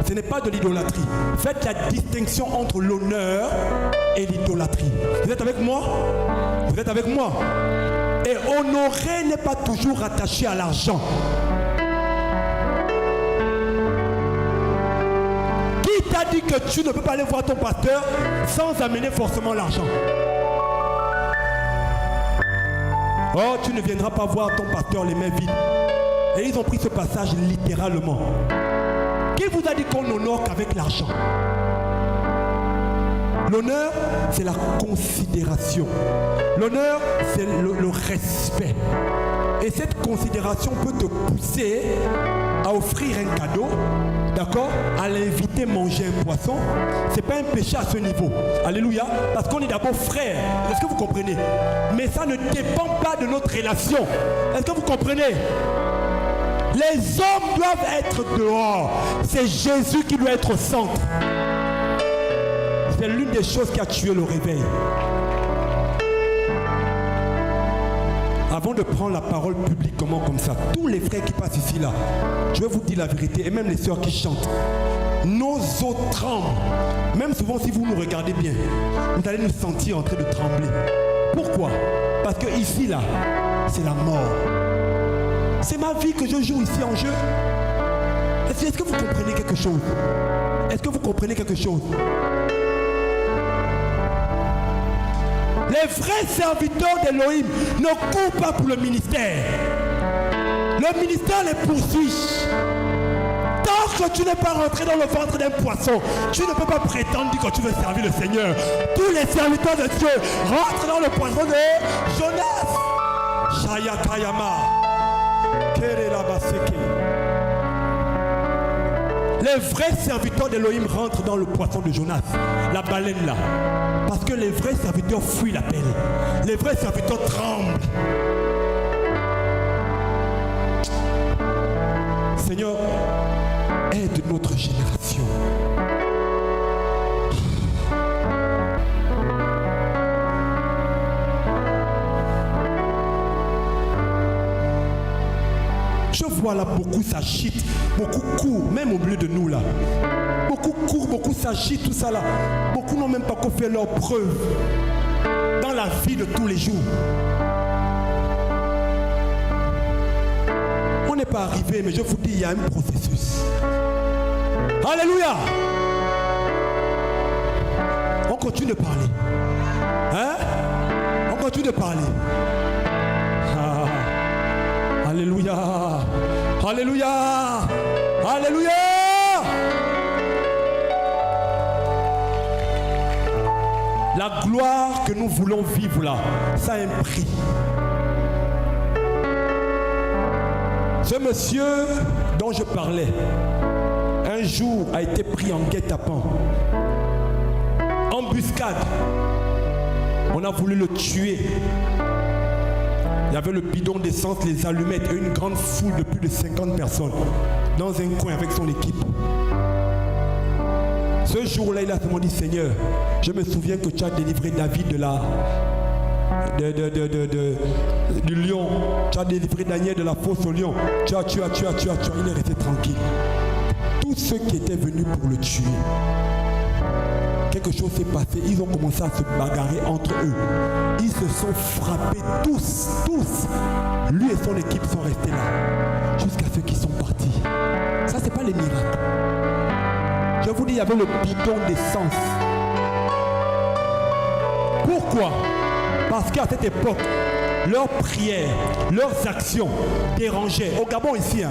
Ce n'est pas de l'idolâtrie. Faites la distinction entre l'honneur et l'idolâtrie. Vous êtes avec moi? Vous êtes avec moi? Et honorer n'est pas toujours attaché à l'argent. Qui t'a dit que tu ne peux pas aller voir ton pasteur sans amener forcément l'argent? Oh, tu ne viendras pas voir ton pasteur les mains vides. Et ils ont pris ce passage littéralement. Qui vous a dit qu'on honore qu'avec l'argent? L'honneur, c'est la considération. L'honneur, c'est le respect. Et cette considération peut te pousser à offrir un cadeau, d'accord, à l'inviter manger un poisson. C'est pas un péché à ce niveau. Alléluia. Parce qu'on est d'abord frères. Est-ce que vous comprenez? Mais ça ne dépend pas de notre relation. Est-ce que vous comprenez? Les hommes doivent être dehors. C'est Jésus qui doit être au centre. C'est l'une des choses qui a tué le réveil. Avant de prendre la parole publiquement comme ça, tous les frères qui passent ici là, je vais vous dire la vérité, et même les sœurs qui chantent, nos os tremblent. Même souvent si vous nous regardez bien, vous allez nous sentir en train de trembler. Pourquoi? Parce que ici là, c'est la mort. C'est ma vie que je joue ici en jeu. Est-ce que vous comprenez quelque chose? Est-ce que vous comprenez quelque chose? Les vrais serviteurs d'Élohim ne courent pas pour le ministère. Le ministère les poursuit. Tant que tu n'es pas rentré dans le ventre d'un poisson, tu ne peux pas prétendre que tu veux servir le Seigneur. Tous les serviteurs de Dieu rentrent dans le poisson de Jonas. Shaya Kayama. Les vrais serviteurs d'Élohim rentrent dans le poisson de Jonas, la baleine là. Parce que les vrais serviteurs fuient l'appel. Les vrais serviteurs tremblent. Seigneur, aide notre génération. Je vois là beaucoup s'agitent, beaucoup courent, même au milieu de nous là. Beaucoup courent, beaucoup s'agitent, tout ça là. Beaucoup n'ont même pas encore fait leur preuve dans la vie de tous les jours. On n'est pas arrivé, mais je vous dis, il y a un processus. Alléluia! On continue de parler. Hein? On continue de parler. Alléluia! Alléluia! Alléluia! La gloire que nous voulons vivre là, ça a un prix. Ce monsieur dont je parlais, un jour a été pris en guet-apens. Embuscade. On a voulu le tuer. Il y avait le bidon d'essence, les allumettes et une grande foule de plus de 50 personnes dans un coin avec son équipe. Ce jour-là, il a seulement dit, Seigneur, je me souviens que tu as délivré David du lion. Tu as délivré Daniel de la fosse au lion. Tu as. Il est resté tranquille. Tous ceux qui étaient venus pour le tuer, quelque chose s'est passé. Ils ont commencé à se bagarrer entre eux. Ils se sont frappés tous. Lui et son équipe sont restés là. Jusqu'à ceux qui sont partis. Ça, c'est pas les miracles. Je vous dis, il y avait le bidon d'essence. Pourquoi? Parce qu'à cette époque, leurs prières, leurs actions dérangeaient. Au Gabon ici, hein.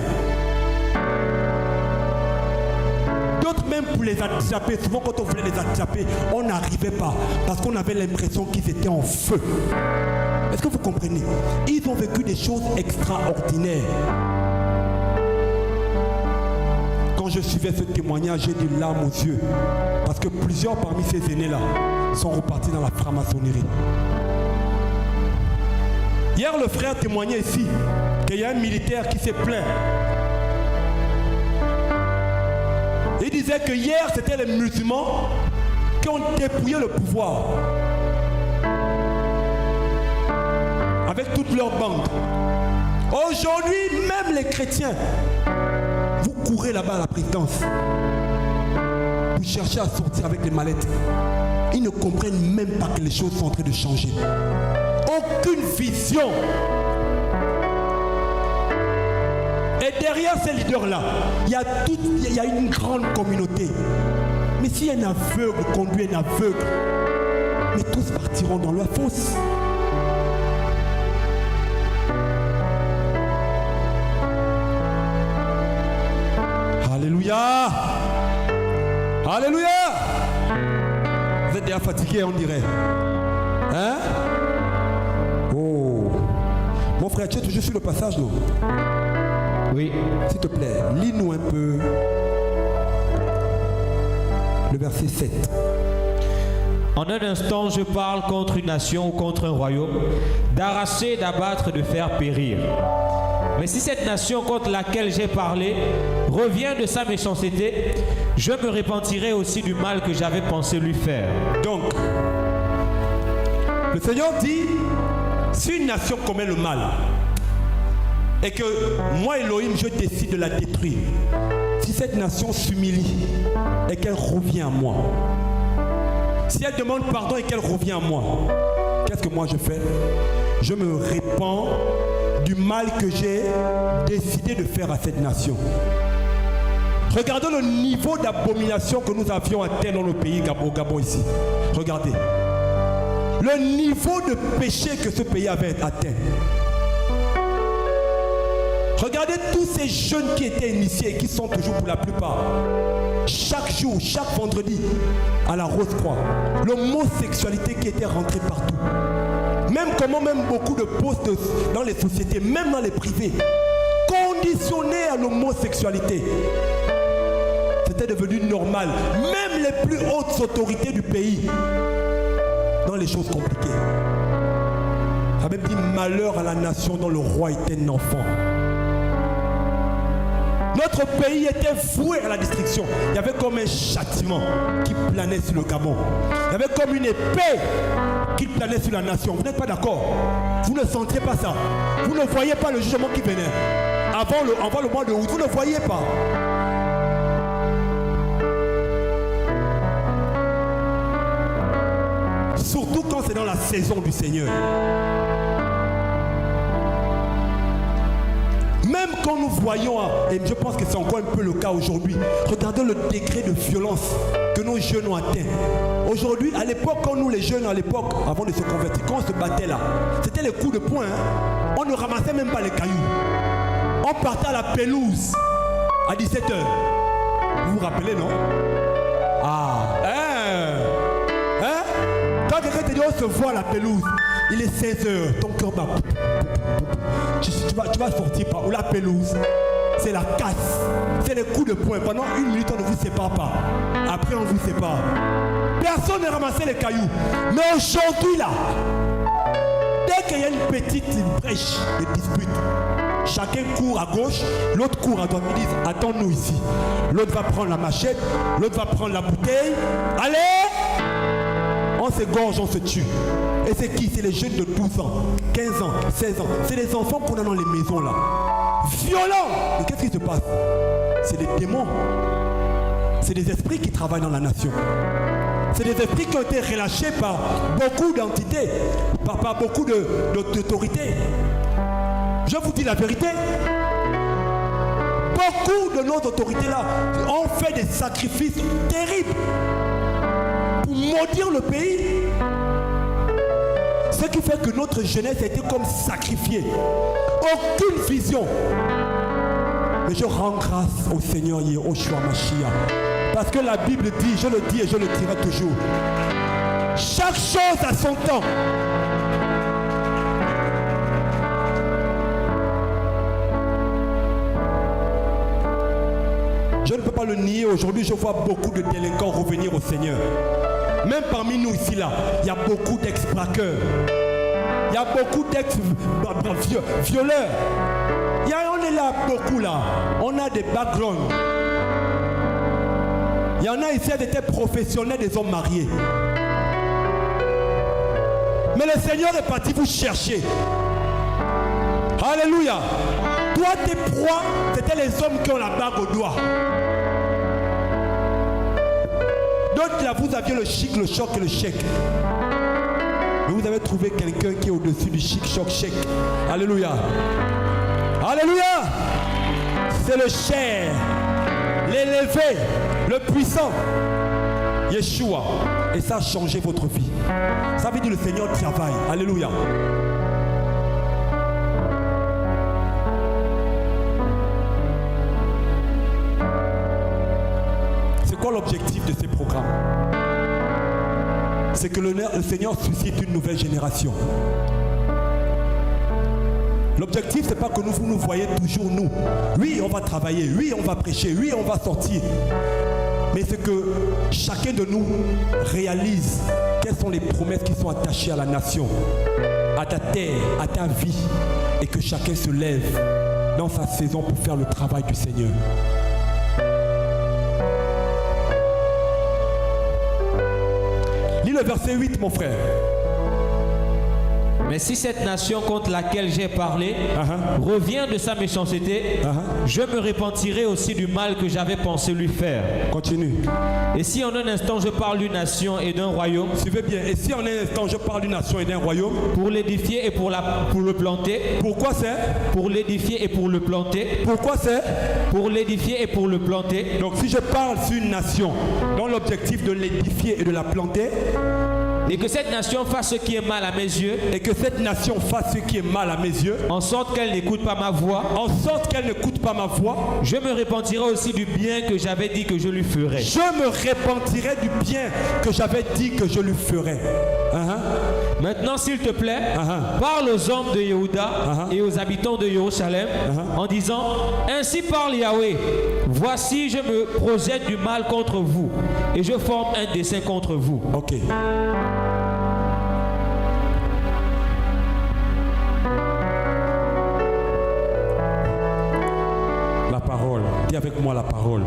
D'autres même pour les attraper, souvent quand on voulait les attraper, on n'arrivait pas parce qu'on avait l'impression qu'ils étaient en feu. Est-ce que vous comprenez? Ils ont vécu des choses extraordinaires. Quand je suivais ce témoignage, j'ai des larmes aux yeux parce que plusieurs parmi ces aînés-là sont repartis dans la franc-maçonnerie. Hier, le frère témoignait ici qu'il y a un militaire qui s'est plaint. Il disait que hier, c'était les musulmans qui ont dépouillé le pouvoir avec toute leur bande. Aujourd'hui, même les chrétiens, vous courez là-bas à la présidence. Vous cherchez à sortir avec les mallettes. Ils ne comprennent même pas que les choses sont en train de changer. Aucune vision. Et derrière ces leaders-là, il y a une grande communauté. Mais si un aveugle conduit un aveugle, mais tous partiront dans leur fosse. Alléluia! Alléluia! Vous êtes déjà fatigué, on dirait. Hein? Oh! Mon frère, tu es toujours sur le passage, non? Oui. S'il te plaît, lis-nous un peu le verset 7. En un instant, je parle contre une nation ou contre un royaume, d'arracher, d'abattre, de faire périr. Mais si cette nation contre laquelle j'ai parlé revient de sa méchanceté, je me repentirai aussi du mal que j'avais pensé lui faire. Donc, le Seigneur dit, si une nation commet le mal, et que moi, Elohim, je décide de la détruire, si cette nation s'humilie et qu'elle revient à moi, si elle demande pardon et qu'elle revient à moi, qu'est-ce que moi je fais? Je me répands du mal que j'ai décidé de faire à cette nation. Regardez le niveau d'abomination que nous avions atteint dans le pays au Gabon ici. Regardez. Le niveau de péché que ce pays avait atteint. Regardez tous ces jeunes qui étaient initiés et qui sont toujours pour la plupart. Chaque jour, chaque vendredi, à la Rose-Croix, l'homosexualité qui était rentrée partout. Même comment même beaucoup de postes dans les sociétés, même dans les privés, conditionnés à l'homosexualité. c'était devenu normal. Même les plus hautes autorités du pays, dans les choses compliquées. Ça a même dit malheur à la nation dont le roi était un enfant. Notre pays était voué à la destruction. Il y avait comme un châtiment qui planait sur le Gabon. Il y avait comme une épée qui planait sur la nation. Vous n'êtes pas d'accord? Vous ne sentiez pas ça? Vous ne voyez pas le jugement qui venait avant le mois de août? Vous ne voyez pas? Surtout quand c'est dans la saison du Seigneur. Même quand nous voyons, et je pense que c'est encore un peu le cas aujourd'hui, regardez le degré de violence que nos jeunes ont atteint. Aujourd'hui, à l'époque, quand nous les jeunes, à l'époque, avant de se convertir, quand on se battait là, c'était les coups de poing. Hein. On ne ramassait même pas les cailloux. On partait à la pelouse à 17h. Vous vous rappelez, non? Quand quelqu'un te dit on se voit à la pelouse, il est 16h, ton cœur bat. Tu vas sortir par où? La pelouse, c'est la casse, c'est les coups de poing. Pendant 1 minute, on ne vous sépare pas. Après, on vous sépare. Personne ne ramassait les cailloux. Mais aujourd'hui, là, dès qu'il y a une petite brèche de dispute, chacun court à gauche, l'autre court à droite. Ils disent, attends-nous ici. L'autre va prendre la machette, l'autre va prendre la bouteille. Allez! On s'égorge, on se tue. Et c'est qui? C'est les jeunes de 12 ans, 15 ans, 16 ans. C'est les enfants qu'on a dans les maisons là. Violents! Mais qu'est-ce qui se passe? C'est des démons. C'est des esprits qui travaillent dans la nation. C'est des esprits qui ont été relâchés par beaucoup d'entités, par beaucoup d'autorités. Je vous dis la vérité. Beaucoup de nos autorités là ont fait des sacrifices terribles pour maudire le pays. Ce qui fait que notre jeunesse a été comme sacrifiée. Aucune vision. Mais je rends grâce au Seigneur Yehoshua Mashiach. Parce que la Bible dit, je le dis et je le dirai toujours, chaque chose a son temps. Je ne peux pas le nier. Aujourd'hui, je vois beaucoup de délinquants revenir au Seigneur. Même parmi nous ici, là, il y a beaucoup d'ex-braqueurs. Il y a beaucoup d'ex-violeurs. On est là, beaucoup là. On a des backgrounds. Il y en a ici qui étaient professionnels des hommes mariés. Mais le Seigneur est parti vous chercher. Alléluia. Toi, tes proies, c'était les hommes qui ont la bague au doigt. D'autres là, vous aviez le chic, le choc et le chèque. Mais vous avez trouvé quelqu'un qui est au-dessus du chic, choc, chèque. Alléluia. Alléluia. C'est le cher, l'élevé, le puissant, Yeshua. Et ça a changé votre vie. Ça veut dire le Seigneur travaille. Alléluia. C'est quoi l'objectif de ces programmes? C'est que le Seigneur suscite une nouvelle génération. L'objectif, c'est pas que vous nous voyez toujours nous. Oui, on va travailler. Oui, on va prêcher. Oui, on va sortir. Mais c'est que chacun de nous réalise quelles sont les promesses qui sont attachées à la nation, à ta terre, à ta vie. Et que chacun se lève dans sa saison pour faire le travail du Seigneur. Lis le verset 8, mon frère. Mais si cette nation contre laquelle j'ai parlé revient de sa méchanceté, je me repentirai aussi du mal que j'avais pensé lui faire. Continue. Et si en un instant je parle d'une nation et d'un royaume, suivez bien. Et si en un instant je parle d'une nation et d'un royaume, pour l'édifier et pour le planter. Pourquoi c'est? Pour l'édifier et pour le planter. Pourquoi c'est? Pour l'édifier et pour le planter. Donc si je parle sur une nation dans l'objectif de l'édifier et de la planter, et que cette nation fasse ce qui est mal à mes yeux. Et que cette nation fasse ce qui est mal à mes yeux. En sorte qu'elle n'écoute pas ma voix. En sorte qu'elle n'écoute pas ma voix. Je me repentirai aussi du bien que j'avais dit que je lui ferais. Je me repentirai du bien que j'avais dit que je lui ferais. Maintenant, s'il te plaît, parle aux hommes de Yehuda et aux habitants de Jérusalem en disant, ainsi parle Yahweh, voici je me projette du mal contre vous et je forme un dessein contre vous. Ok. La parole. Dis avec moi la parole.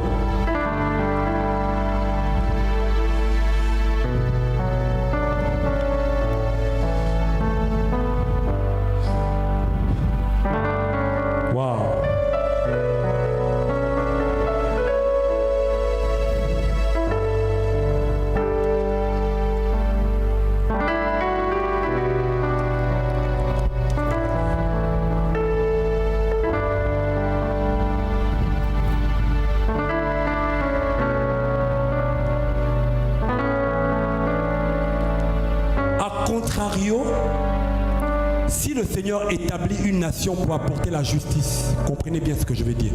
Contrario, si le Seigneur établit une nation pour apporter la justice, comprenez bien ce que je veux dire,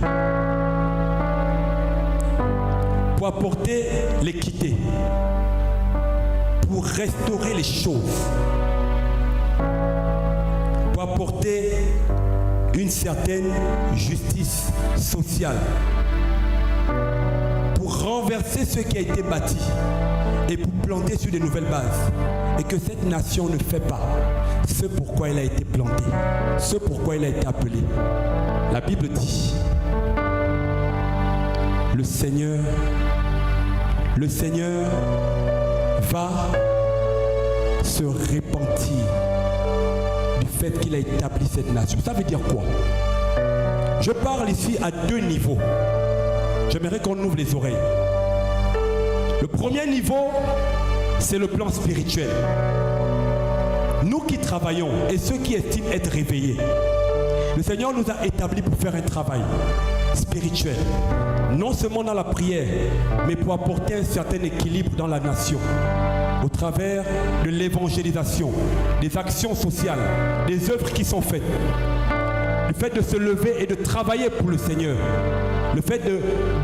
pour apporter l'équité, pour restaurer les choses, pour apporter une certaine justice sociale, pour renverser ce qui a été bâti et pour planter sur de nouvelles bases, et que cette nation ne fait pas ce pourquoi elle a été plantée, ce pourquoi elle a été appelée. La Bible dit, le Seigneur va se repentir du fait qu'il a établi cette nation. Ça veut dire quoi? Je parle ici à deux niveaux. J'aimerais qu'on ouvre les oreilles. Le premier niveau, c'est le plan spirituel. Nous qui travaillons et ceux qui estiment être réveillés, le Seigneur nous a établis pour faire un travail spirituel. Non seulement dans la prière, mais pour apporter un certain équilibre dans la nation. Au travers de l'évangélisation, des actions sociales, des œuvres qui sont faites. Le fait de se lever et de travailler pour le Seigneur. Le fait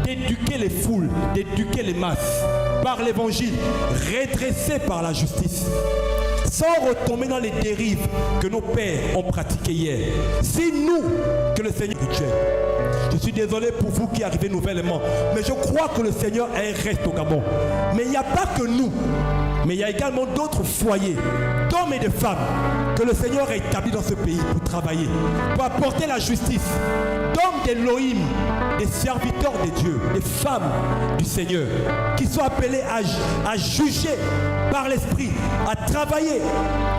d'éduquer les foules, d'éduquer les masses par l'évangile, redressé par la justice, sans retomber dans les dérives que nos pères ont pratiquées hier. C'est nous que le Seigneur est. Je suis désolé pour vous qui arrivez nouvellement, mais je crois que le Seigneur a un reste au Gabon. Mais il n'y a pas que nous, mais il y a également d'autres foyers, d'hommes et de femmes, que le Seigneur a établis dans ce pays pour travailler, pour apporter la justice, d'hommes d'Élohim, des serviteurs de Dieu, des femmes du Seigneur, qui sont appelés à juger par l'Esprit, à travailler,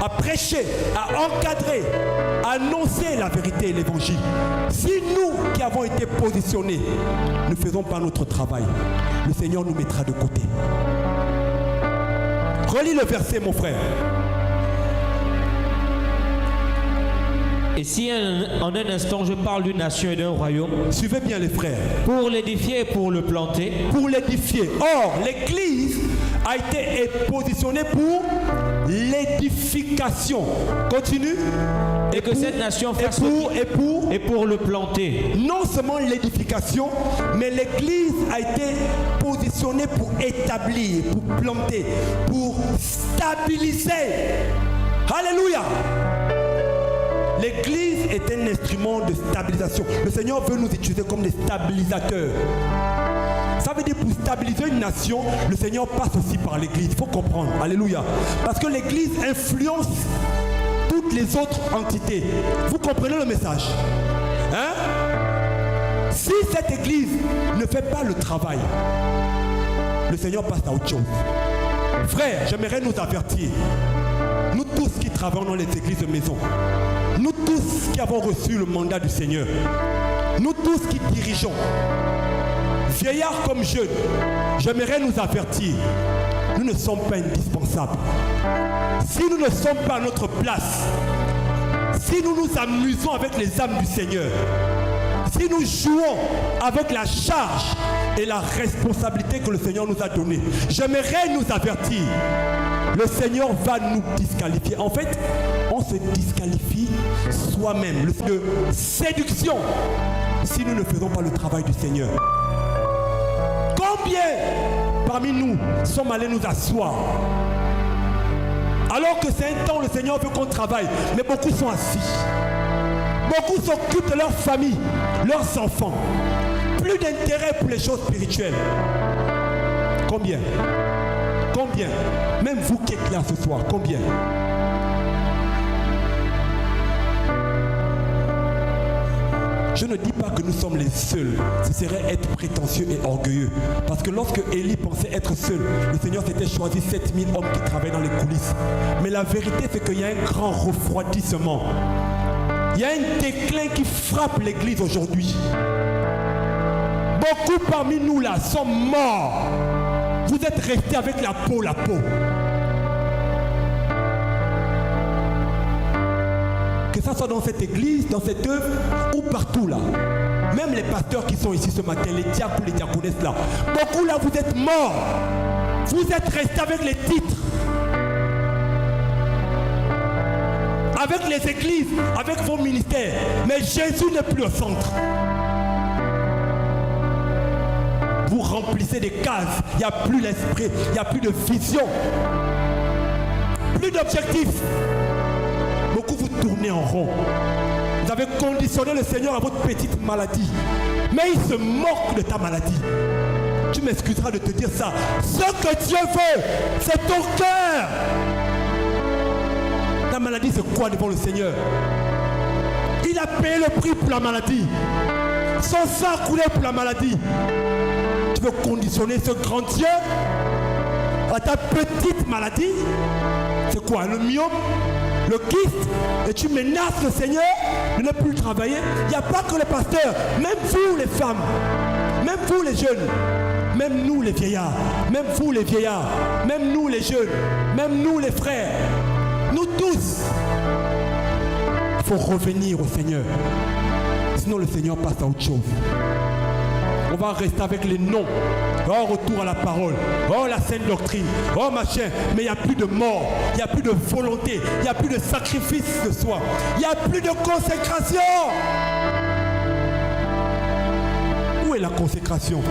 à prêcher, à encadrer, à annoncer la vérité et l'évangile. Si nous qui avons été positionnés ne faisons pas notre travail, le Seigneur nous mettra de côté. Relis le verset, mon frère. Et si en un instant je parle d'une nation et d'un royaume, suivez bien les frères. Pour l'édifier et pour le planter. Pour l'édifier. Or, l'Église a été positionnée pour l'édification. Continue. Et que cette nation fasse et pour le planter. Non seulement l'édification, mais l'Église a été positionnée pour établir, pour planter, pour stabiliser. Alléluia. L'Église est un instrument de stabilisation. Le Seigneur veut nous utiliser comme des stabilisateurs. Ça veut dire pour stabiliser une nation, le Seigneur passe aussi par l'Église. Il faut comprendre. Alléluia. Parce que l'Église influence toutes les autres entités. Vous comprenez le message? Hein? Si cette Église ne fait pas le travail, le Seigneur passe à autre chose. Frères, j'aimerais nous avertir. Nous tous qui travaillons dans les églises de maison, nous tous qui avons reçu le mandat du Seigneur, nous tous qui dirigeons, vieillards comme jeunes, j'aimerais nous avertir, nous ne sommes pas indispensables. Si nous ne sommes pas à notre place, si nous nous amusons avec les âmes du Seigneur, si nous jouons avec la charge et la responsabilité que le Seigneur nous a donnée, j'aimerais nous avertir, le Seigneur va nous disqualifier. En fait, on se disqualifie soi-même. Le de séduction, si nous ne faisons pas le travail du Seigneur. Combien parmi nous sommes allés nous asseoir Alors que c'est un temps où le Seigneur veut qu'on travaille. Mais beaucoup sont assis. Beaucoup s'occupent de leur famille, leurs enfants. Plus d'intérêt pour les choses spirituelles. Combien? Combien? Même vous qui êtes là ce soir, combien? Je ne dis pas que nous sommes les seuls. Ce serait être prétentieux et orgueilleux. Parce que lorsque Élie pensait être seul, le Seigneur s'était choisi 7000 hommes qui travaillaient dans les coulisses. Mais la vérité, c'est qu'il y a un grand refroidissement. Il y a un déclin qui frappe l'église aujourd'hui. Beaucoup parmi nous là sont morts. Vous êtes restés avec la peau. Que ça soit dans cette église, dans cette œuvre ou partout là. Même les pasteurs qui sont ici ce matin, les diacres ou les diaconesses là. Beaucoup là, vous êtes morts. Vous êtes restés avec les titres. Avec les églises, avec vos ministères. Mais Jésus n'est plus au centre. Vous remplissez des cases. Il n'y a plus l'esprit, il n'y a plus de vision. Plus d'objectifs. Beaucoup vous tournez en rond. Vous avez conditionné le Seigneur à votre petite maladie. Mais il se moque de ta maladie. Tu m'excuseras de te dire ça. Ce que Dieu veut, c'est ton cœur. La maladie, c'est quoi devant le Seigneur? Il a payé le prix pour la maladie. Son sang a coulé pour la maladie. Tu veux conditionner ce grand Dieu à ta petite maladie? C'est quoi? Le myome? Le kyste? Et tu menaces le Seigneur de ne plus travailler? Il n'y a pas que les pasteurs, même vous les femmes, même vous les jeunes, même nous les vieillards, même vous les vieillards, même nous les jeunes, même nous les frères, nous tous. Il faut revenir au Seigneur. Sinon le Seigneur passe à autre chose. On va rester avec les noms. Oh, retour à la parole. Oh, la saine doctrine. Oh, machin. Mais il n'y a plus de mort. Il n'y a plus de volonté. Il n'y a plus de sacrifice de soi. Il n'y a plus de consécration. Où est la consécration?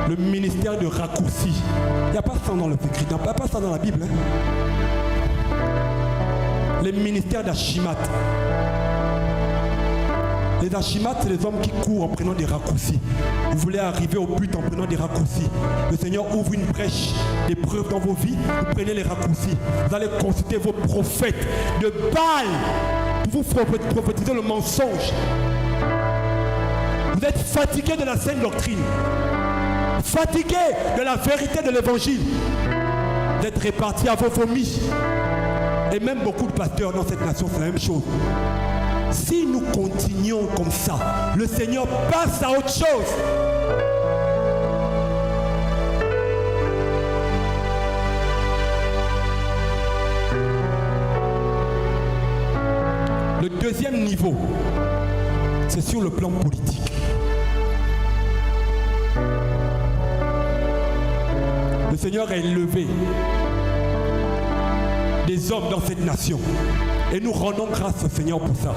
Le ministère de raccourci. Il n'y a pas ça dans le écrit. Il n'y a pas ça dans la Bible. Hein? Les ministères d'Achimat. Les Achimates, c'est les hommes qui courent en prenant des raccourcis. Vous voulez arriver au but en prenant des raccourcis. Le Seigneur ouvre une brèche d'épreuves dans vos vies. Vous prenez les raccourcis. Vous allez consulter vos prophètes de Baal pour vous prophétiser le mensonge. Vous êtes fatigué de la saine doctrine. Fatigué de la vérité de l'évangile. Vous êtes répartis à vos vomis. Et même beaucoup de pasteurs dans cette nation, c'est la même chose. Si nous continuons comme ça, le Seigneur passe à autre chose. Le deuxième niveau, c'est sur le plan politique. Le Seigneur a élevé des hommes dans cette nation. Et nous rendons grâce au Seigneur pour ça.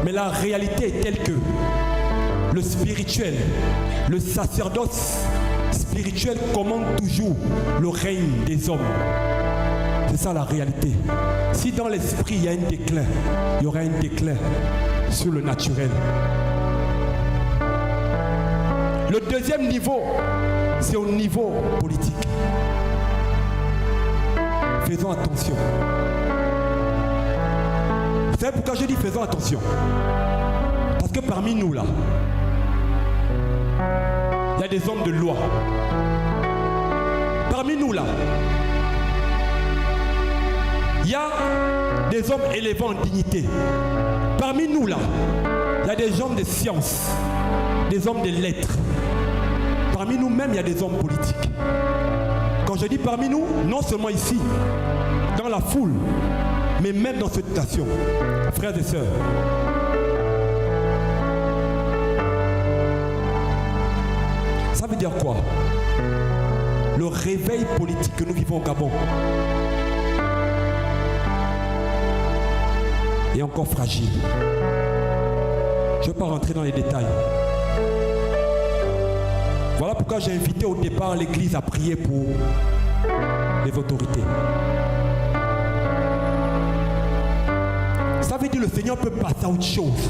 Mais la réalité est telle que le spirituel, le sacerdoce spirituel commande toujours le règne des hommes. C'est ça la réalité. Si dans l'esprit il y a un déclin, il y aura un déclin sur le naturel. Le deuxième niveau, c'est au niveau politique. Faisons attention. Vous savez pourquoi je dis faisons attention? Parce que parmi nous là, il y a des hommes de loi. Parmi nous là, il y a des hommes élevés en dignité. Parmi nous là, il y a des hommes de science, des hommes de lettres. Parmi nous même, il y a des hommes politiques. Quand je dis parmi nous, non seulement ici, dans la foule, mais même dans cette nation, frères et sœurs. Ça veut dire quoi? Le réveil politique que nous vivons au Gabon est encore fragile. Je ne vais pas rentrer dans les détails. Voilà pourquoi j'ai invité au départ l'église à prier pour les autorités. Ça veut dire que le Seigneur peut passer à autre chose.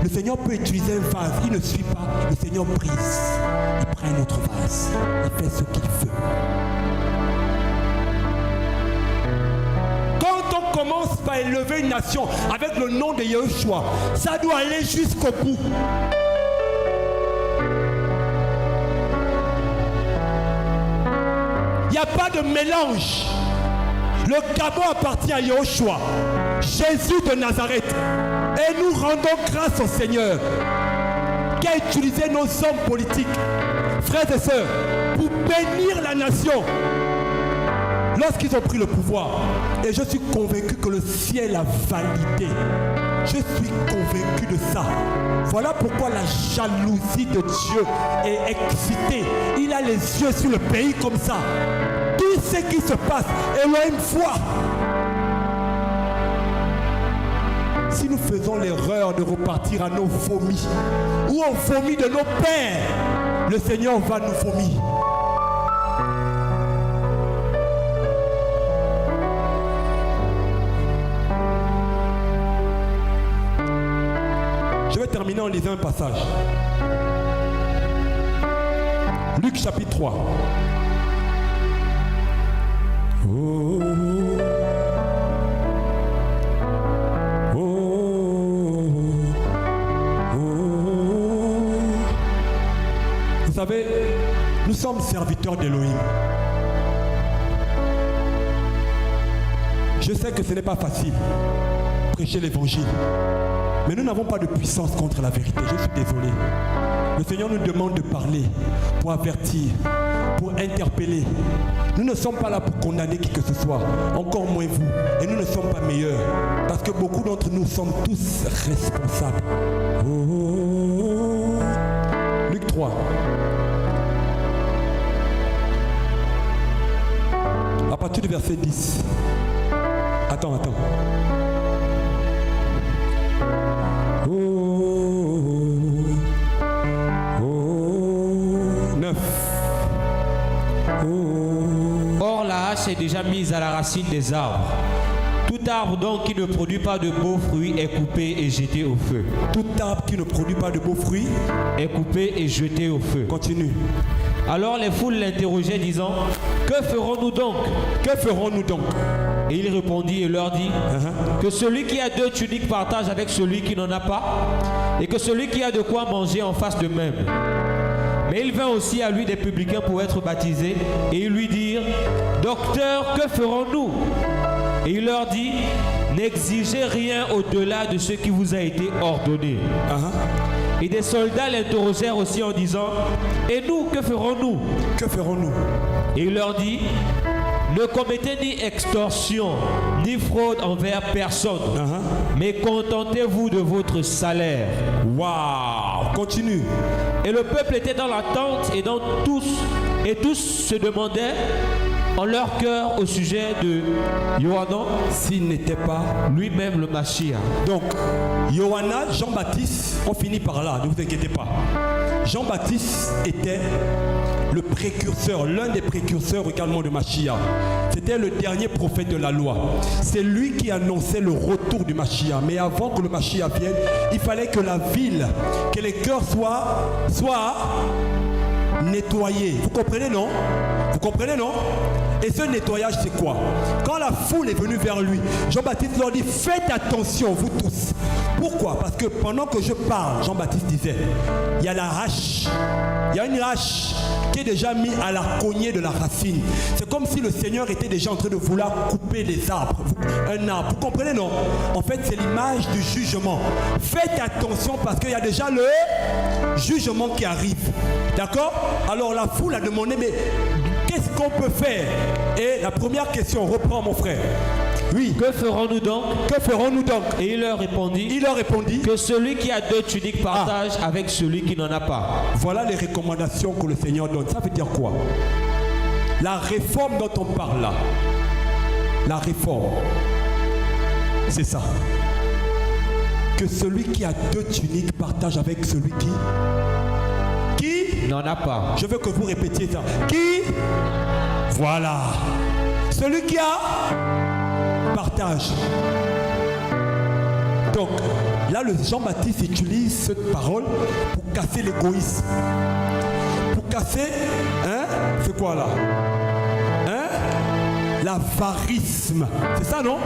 Le Seigneur peut utiliser un vase, il ne suit pas, le Seigneur brise. Il prend un autre vase, il fait ce qu'il veut. Quand on commence par élever une nation avec le nom de Yahushua, ça doit aller jusqu'au bout. Il n'y a pas de mélange. Le Gabon appartient à Yahushua, Jésus de Nazareth. Et nous rendons grâce au Seigneur qui a utilisé nos hommes politiques, frères et sœurs, pour bénir la nation lorsqu'ils ont pris le pouvoir. Et je suis convaincu que le ciel a validé. Je suis convaincu de ça. Voilà pourquoi la jalousie de Dieu est excitée. Il a les yeux sur le pays comme ça. Tout ce qui se passe, Elohim voit. Si nous faisons l'erreur de repartir à nos vomis ou aux vomis de nos pères, le Seigneur va nous vomir. Je vais terminer en lisant un passage. Luc chapitre 3. Oh. Vous savez, nous sommes serviteurs d'Elohim. Je sais que ce n'est pas facile, prêcher l'évangile. Mais nous n'avons pas de puissance contre la vérité, je suis désolé. Le Seigneur nous demande de parler, pour avertir, pour interpeller. Nous ne sommes pas là pour condamner qui que ce soit, encore moins vous. Et nous ne sommes pas meilleurs, parce que beaucoup d'entre nous sommes tous responsables. Oh. Luc 3. À partir du verset 10. Attends. Oh, 9. Or la hache est déjà mise à la racine des arbres. Tout arbre donc qui ne produit pas de beaux fruits est coupé et jeté au feu. Tout arbre qui ne produit pas de beaux fruits est coupé et jeté au feu. Continue. Alors les foules l'interrogeaient disant, que ferons-nous donc? Que ferons-nous donc? Et il répondit et leur dit que celui qui a 2 tuniques partage avec celui qui n'en a pas, et que celui qui a de quoi manger en fasse de même. Mais il vint aussi à lui des publicains pour être baptisés, et ils lui dirent, docteur, que ferons-nous? Et il leur dit, n'exigez rien au-delà de ce qui vous a été ordonné. Et des soldats l'interrogèrent aussi en disant, et nous, que ferons-nous? Que ferons-nous? Et il leur dit, ne commettez ni extorsion, ni fraude envers personne, mais contentez-vous de votre salaire. Waouh! Continue. Et le peuple était dans l'attente et tous se demandaient en leur cœur au sujet de Yohanan s'il n'était pas lui-même le Mashiach. Donc, Yohanan, Jean-Baptiste, on finit par là, ne vous inquiétez pas. Jean-Baptiste était le précurseur, l'un des précurseurs également de Mashiach. C'était le dernier prophète de la loi. C'est lui qui annonçait le retour du Mashiach. Mais avant que le Mashiach vienne, il fallait que la ville, que les cœurs soient nettoyés. Vous comprenez, non? Vous comprenez, non? Et ce nettoyage, c'est quoi? Quand la foule est venue vers lui, Jean-Baptiste leur dit, faites attention, vous tous. Pourquoi? Parce que pendant que je parle, Jean-Baptiste disait, il y a la hache. Il y a une hache qui est déjà mise à la cognée de la racine. C'est comme si le Seigneur était déjà en train de vouloir couper des arbres. Un arbre. Vous comprenez, non? En fait, c'est l'image du jugement. Faites attention parce qu'il y a déjà le jugement qui arrive. D'accord? Alors la foule a demandé, mais qu'est-ce qu'on peut faire? Et la première question, reprends mon frère. Oui. Que ferons-nous donc? Que ferons-nous donc? Et il leur répondit que celui qui a 2 tuniques partage avec celui qui n'en a pas. Voilà les recommandations que le Seigneur donne. Ça veut dire quoi? La réforme dont on parle là, la réforme, c'est ça. Que celui qui a 2 tuniques partage avec celui qui n'en a pas. Je veux que vous répétiez ça. Qui? Voilà. Celui qui a, partage. Donc, là, le Jean-Baptiste utilise cette parole pour casser l'égoïsme. Pour casser, hein? C'est quoi là? Hein? L'avarisme. C'est ça, non?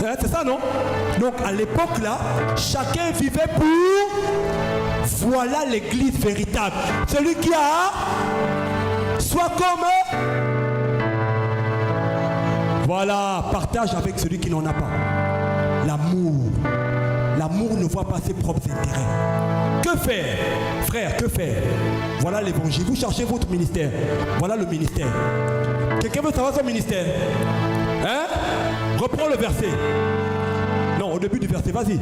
Hein? C'est ça, non? Donc, à l'époque, là, chacun vivait pour... Voilà l'église véritable. Celui qui a, soit comme... Voilà, partage avec celui qui n'en a pas. L'amour. L'amour ne voit pas ses propres intérêts. Que faire, frère, que faire? Voilà l'évangile. Vous cherchez votre ministère. Voilà le ministère. Quelqu'un veut savoir son ministère? Hein? Reprends le verset. Non, au début du verset, vas-y.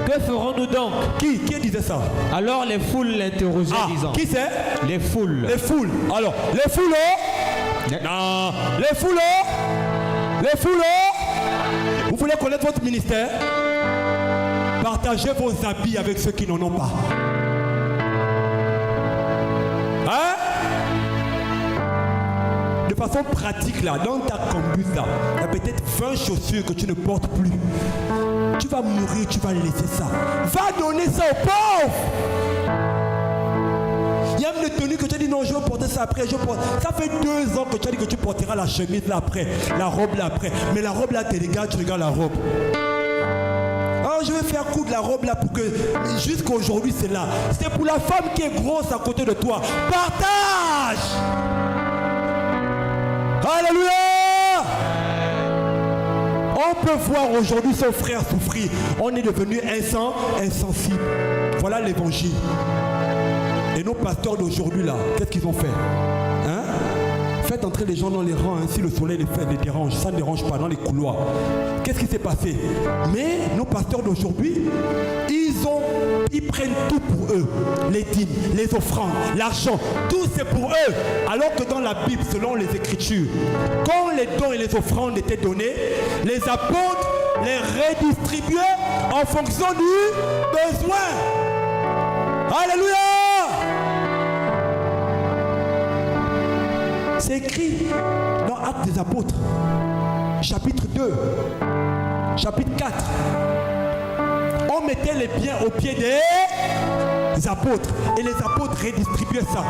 Que ferons-nous donc? Qui disait ça? Alors les foules l'interrogeaient disant. Qui c'est? Les foules. Les foules. Alors, les foules. Non. Les foules. Les foules. Vous voulez connaître votre ministère? Partagez vos habits avec ceux qui n'en ont pas. Hein? De façon pratique là, dans ta cambuse là, il y a peut-être 20 chaussures que tu ne portes plus. Tu vas mourir, tu vas laisser ça. Va donner ça aux pauvres. Il y a une tenue que tu as dit non, je vais porter ça après. Ça fait 2 ans que tu as dit que tu porteras la chemise là après, la robe là après. Mais la robe là, tu regardes la robe. Oh, je vais faire coudre la robe là pour que jusqu'à aujourd'hui c'est là. C'est pour la femme qui est grosse à côté de toi. Partage! Alléluia! On peut voir aujourd'hui son frère souffrir. On est devenu insensible. Voilà l'évangile. Et nos pasteurs d'aujourd'hui là, qu'est-ce qu'ils ont fait? Hein? Faites entrer les gens dans les rangs, hein, si le soleil les dérange, ça ne dérange pas dans les couloirs. Qu'est-ce qui s'est passé? Mais nos pasteurs d'aujourd'hui, ils prennent tout pour eux. Les dîmes, les offrandes, l'argent, tout c'est pour eux. Alors que dans la Bible, selon les Écritures, quand les dons et les offrandes étaient donnés, les apôtres les redistribuaient en fonction du besoin. Alléluia! C'est écrit dans Actes des Apôtres, chapitre 2, chapitre 4. On mettait les biens aux pieds des apôtres et les apôtres redistribuaient ça.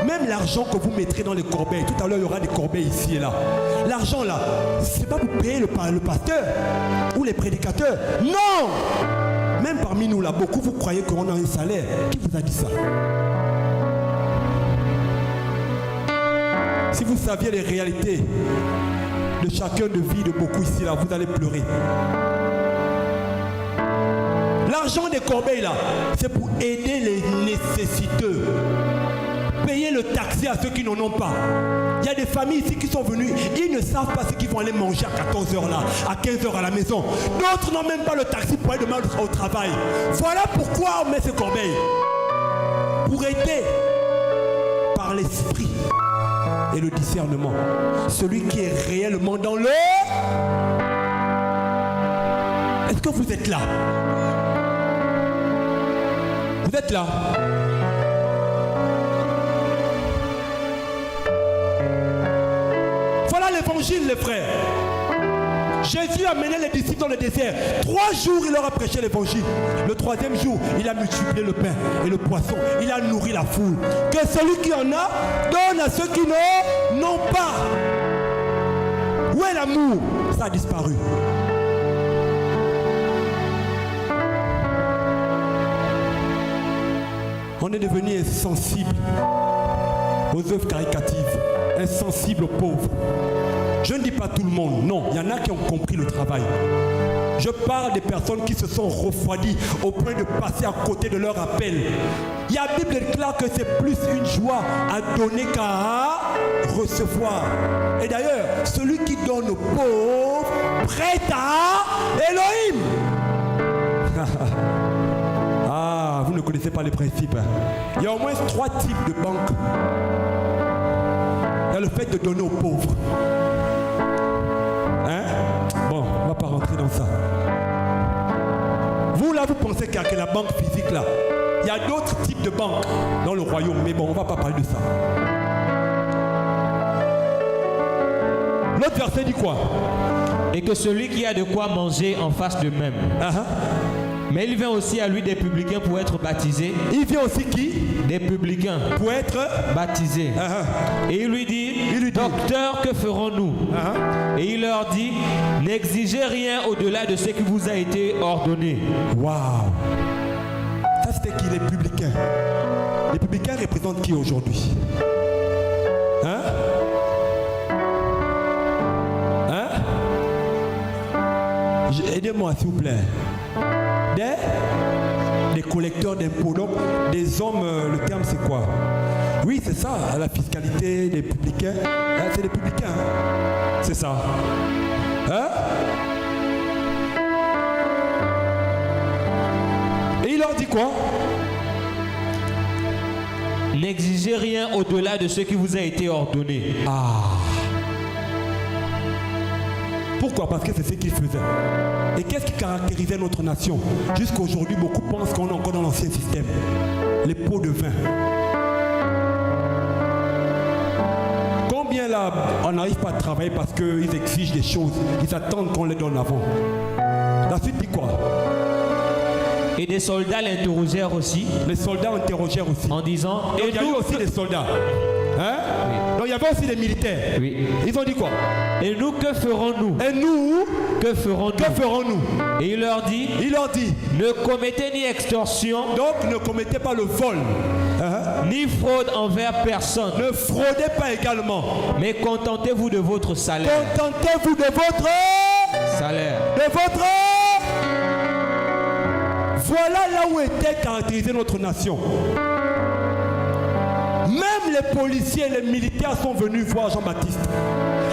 Même l'argent que vous mettrez dans les corbeilles, tout à l'heure il y aura des corbeilles ici et là. L'argent là, c'est pas pour payer le pasteur ou les prédicateurs. Non! Même parmi nous là, beaucoup vous croyez qu'on a un salaire. Qui vous a dit ça? Si vous saviez les réalités de chacun de vie de beaucoup ici là, vous allez pleurer. L'argent des corbeilles là, c'est pour aider les nécessiteux. Payer le taxi à ceux qui n'en ont pas. Il y a des familles ici qui sont venues, ils ne savent pas ce qu'ils vont aller manger à 14h là, à 15h à la maison. D'autres n'ont même pas le taxi pour aller demain au travail. Voilà pourquoi on met ces corbeilles. Pour aider par l'esprit et le discernement. Celui qui est réellement dans le... Est-ce que vous êtes là? Vous êtes là? Voilà l'évangile, les frères. Jésus a mené les disciples dans le désert. 3 jours, il leur a prêché l'évangile. Le 3e jour, il a multiplié le pain et le poisson. Il a nourri la foule. Que celui qui en a donne à ceux qui n'ont pas. Où est l'amour? Ça a disparu. On est devenu insensible aux œuvres caritatives, insensible aux pauvres. Je ne dis pas tout le monde, non, il y en a qui ont compris le travail. Je parle des personnes qui se sont refroidies au point de passer à côté de leur appel. La Bible déclare que c'est plus une joie à donner qu'à recevoir. Et d'ailleurs, celui qui donne aux pauvres prête à Elohim. Ah, vous ne connaissez pas les principes. Il y a au moins 3 types de banques. Il y a le fait de donner aux pauvres. Hein? Bon, on ne va pas rentrer dans ça. Vous là, vous pensez qu'il y a que la banque physique là. il y a d'autres types de banques dans le royaume, mais bon, on ne va pas parler de ça. L'autre verset dit quoi? Et que celui qui a de quoi manger en fasse de même. Mais il vient aussi à lui des publicains pour être baptisés. Il vient aussi qui? Des publicains pour être baptisés. Et il lui dit, docteur, que ferons-nous? Et il leur dit, n'exigez rien au-delà de ce qui vous a été ordonné. Waouh! Ça c'était qui? Les publicains. Les publicains représentent qui aujourd'hui? Aidez-moi s'il vous plaît. Des collecteurs d'impôts. Donc des hommes, le terme c'est quoi? Oui, c'est ça, la fiscalité des publicains. C'est des publicains. C'est ça. Et il leur dit quoi? N'exigez rien au-delà de ce qui vous a été ordonné. Pourquoi? Parce que c'est ce qu'il faisait. Et qu'est-ce qui caractérisait notre nation? Jusqu'à aujourd'hui, beaucoup pensent qu'on est encore dans l'ancien système. Les pots de vin. Combien là, on n'arrive pas à travailler parce qu'ils exigent des choses. Ils attendent qu'on les donne avant. La suite dit quoi? Et des soldats l'interrogèrent aussi. Les soldats interrogèrent aussi. En disant... Et il y avait aussi des soldats. Oui. Donc il y avait aussi des militaires. Oui. Ils ont dit quoi? Et nous, que ferons-nous? Et nous, que ferons-nous? Que ferons-nous? Et il leur dit, ne commettez ni extorsion. Donc ne commettez pas le vol. Ni fraude envers personne. Ne fraudez pas également. Mais contentez-vous de votre salaire. Contentez-vous de votre salaire. De votre... Voilà là où était caractérisée notre nation. Même les policiers et les militaires sont venus voir Jean-Baptiste.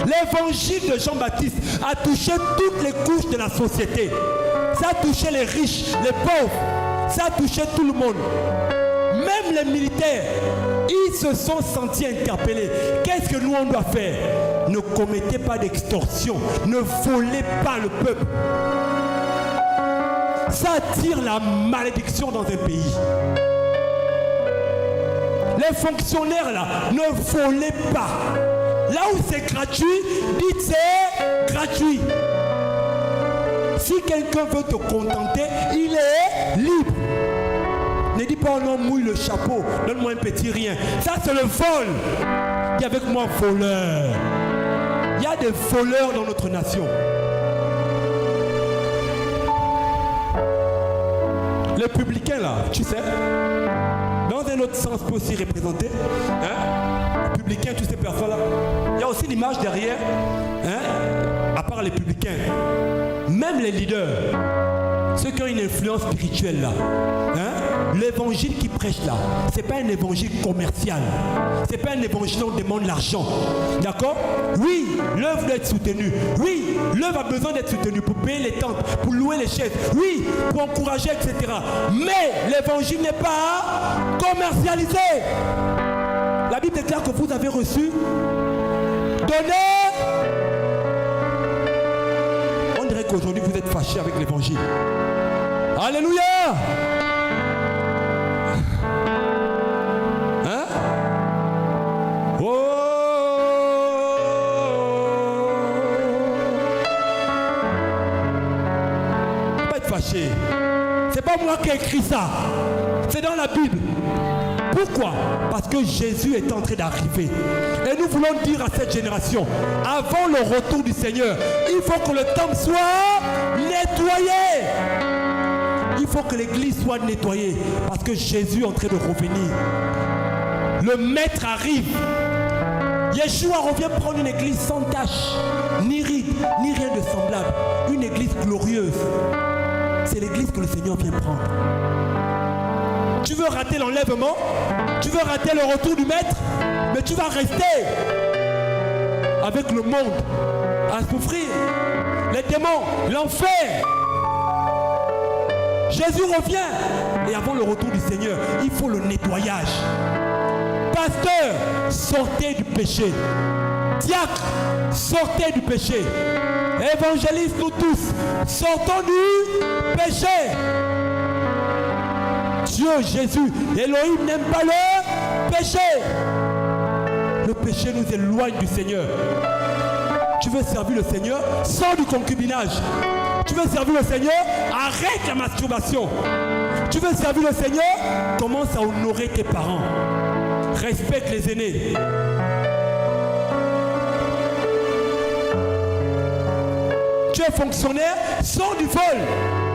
L'évangile de Jean-Baptiste a touché toutes les couches de la société. Ça a touché les riches, les pauvres. Ça a touché tout le monde. Même les militaires, ils se sont sentis interpellés. Qu'est-ce que nous on doit faire? Ne commettez pas d'extorsion. Ne volez pas le peuple. Ça attire la malédiction dans un pays. Les fonctionnaires là, ne volez pas. Là où c'est gratuit, dites c'est gratuit. Si quelqu'un veut te contenter, il est libre. Ne dis pas oh non, mouille le chapeau, donne-moi un petit rien. Ça c'est le vol. Dis avec moi voleur. Il y a des voleurs dans notre nation. Les publicains là, tu sais, dans un autre sens peut aussi représenter, les publicains, toutes ces personnes-là. Il y a aussi l'image derrière, à part les publicains, même les leaders, ceux qui ont une influence spirituelle là, l'évangile qu'ils prêchent là, c'est pas un évangile commercial, c'est pas un évangile où on demande l'argent, d'accord? Oui, l'œuvre doit être soutenue, oui, l'œuvre a besoin d'être soutenue pour payer les tentes, pour louer les chaises, oui, pour encourager, etc. Mais l'évangile n'est pas commercialisé. La Bible déclare que vous avez reçu, donnez. On dirait qu'aujourd'hui vous êtes fâchés avec l'évangile. Alléluia. C'est pas moi qui ai écrit ça. C'est dans la Bible. Pourquoi? Parce que Jésus est en train d'arriver. Et nous voulons dire à cette génération, avant le retour du Seigneur, il faut que le temple soit nettoyé. Il faut que l'église soit nettoyée. Parce que Jésus est en train de revenir. Le maître arrive. Yeshua revient prendre une église sans tache, ni ride, ni rien de semblable. Une église glorieuse. C'est l'église que le Seigneur vient prendre. Tu veux rater l'enlèvement? Tu veux rater le retour du maître? Mais tu vas rester avec le monde à souffrir. Les démons, l'enfer. Jésus revient. Et avant le retour du Seigneur, il faut le nettoyage. Pasteur, sortez du péché. Diacre, sortez du péché. Évangélistes, nous tous, sortons du péché. Dieu, Jésus, Elohim n'aime pas le péché. Le péché nous éloigne du Seigneur. Tu veux servir le Seigneur, sors du concubinage. Tu veux servir le Seigneur, arrête la masturbation. Tu veux servir le Seigneur, commence à honorer tes parents. Respecte les aînés. Tu es fonctionnaire, sors du vol.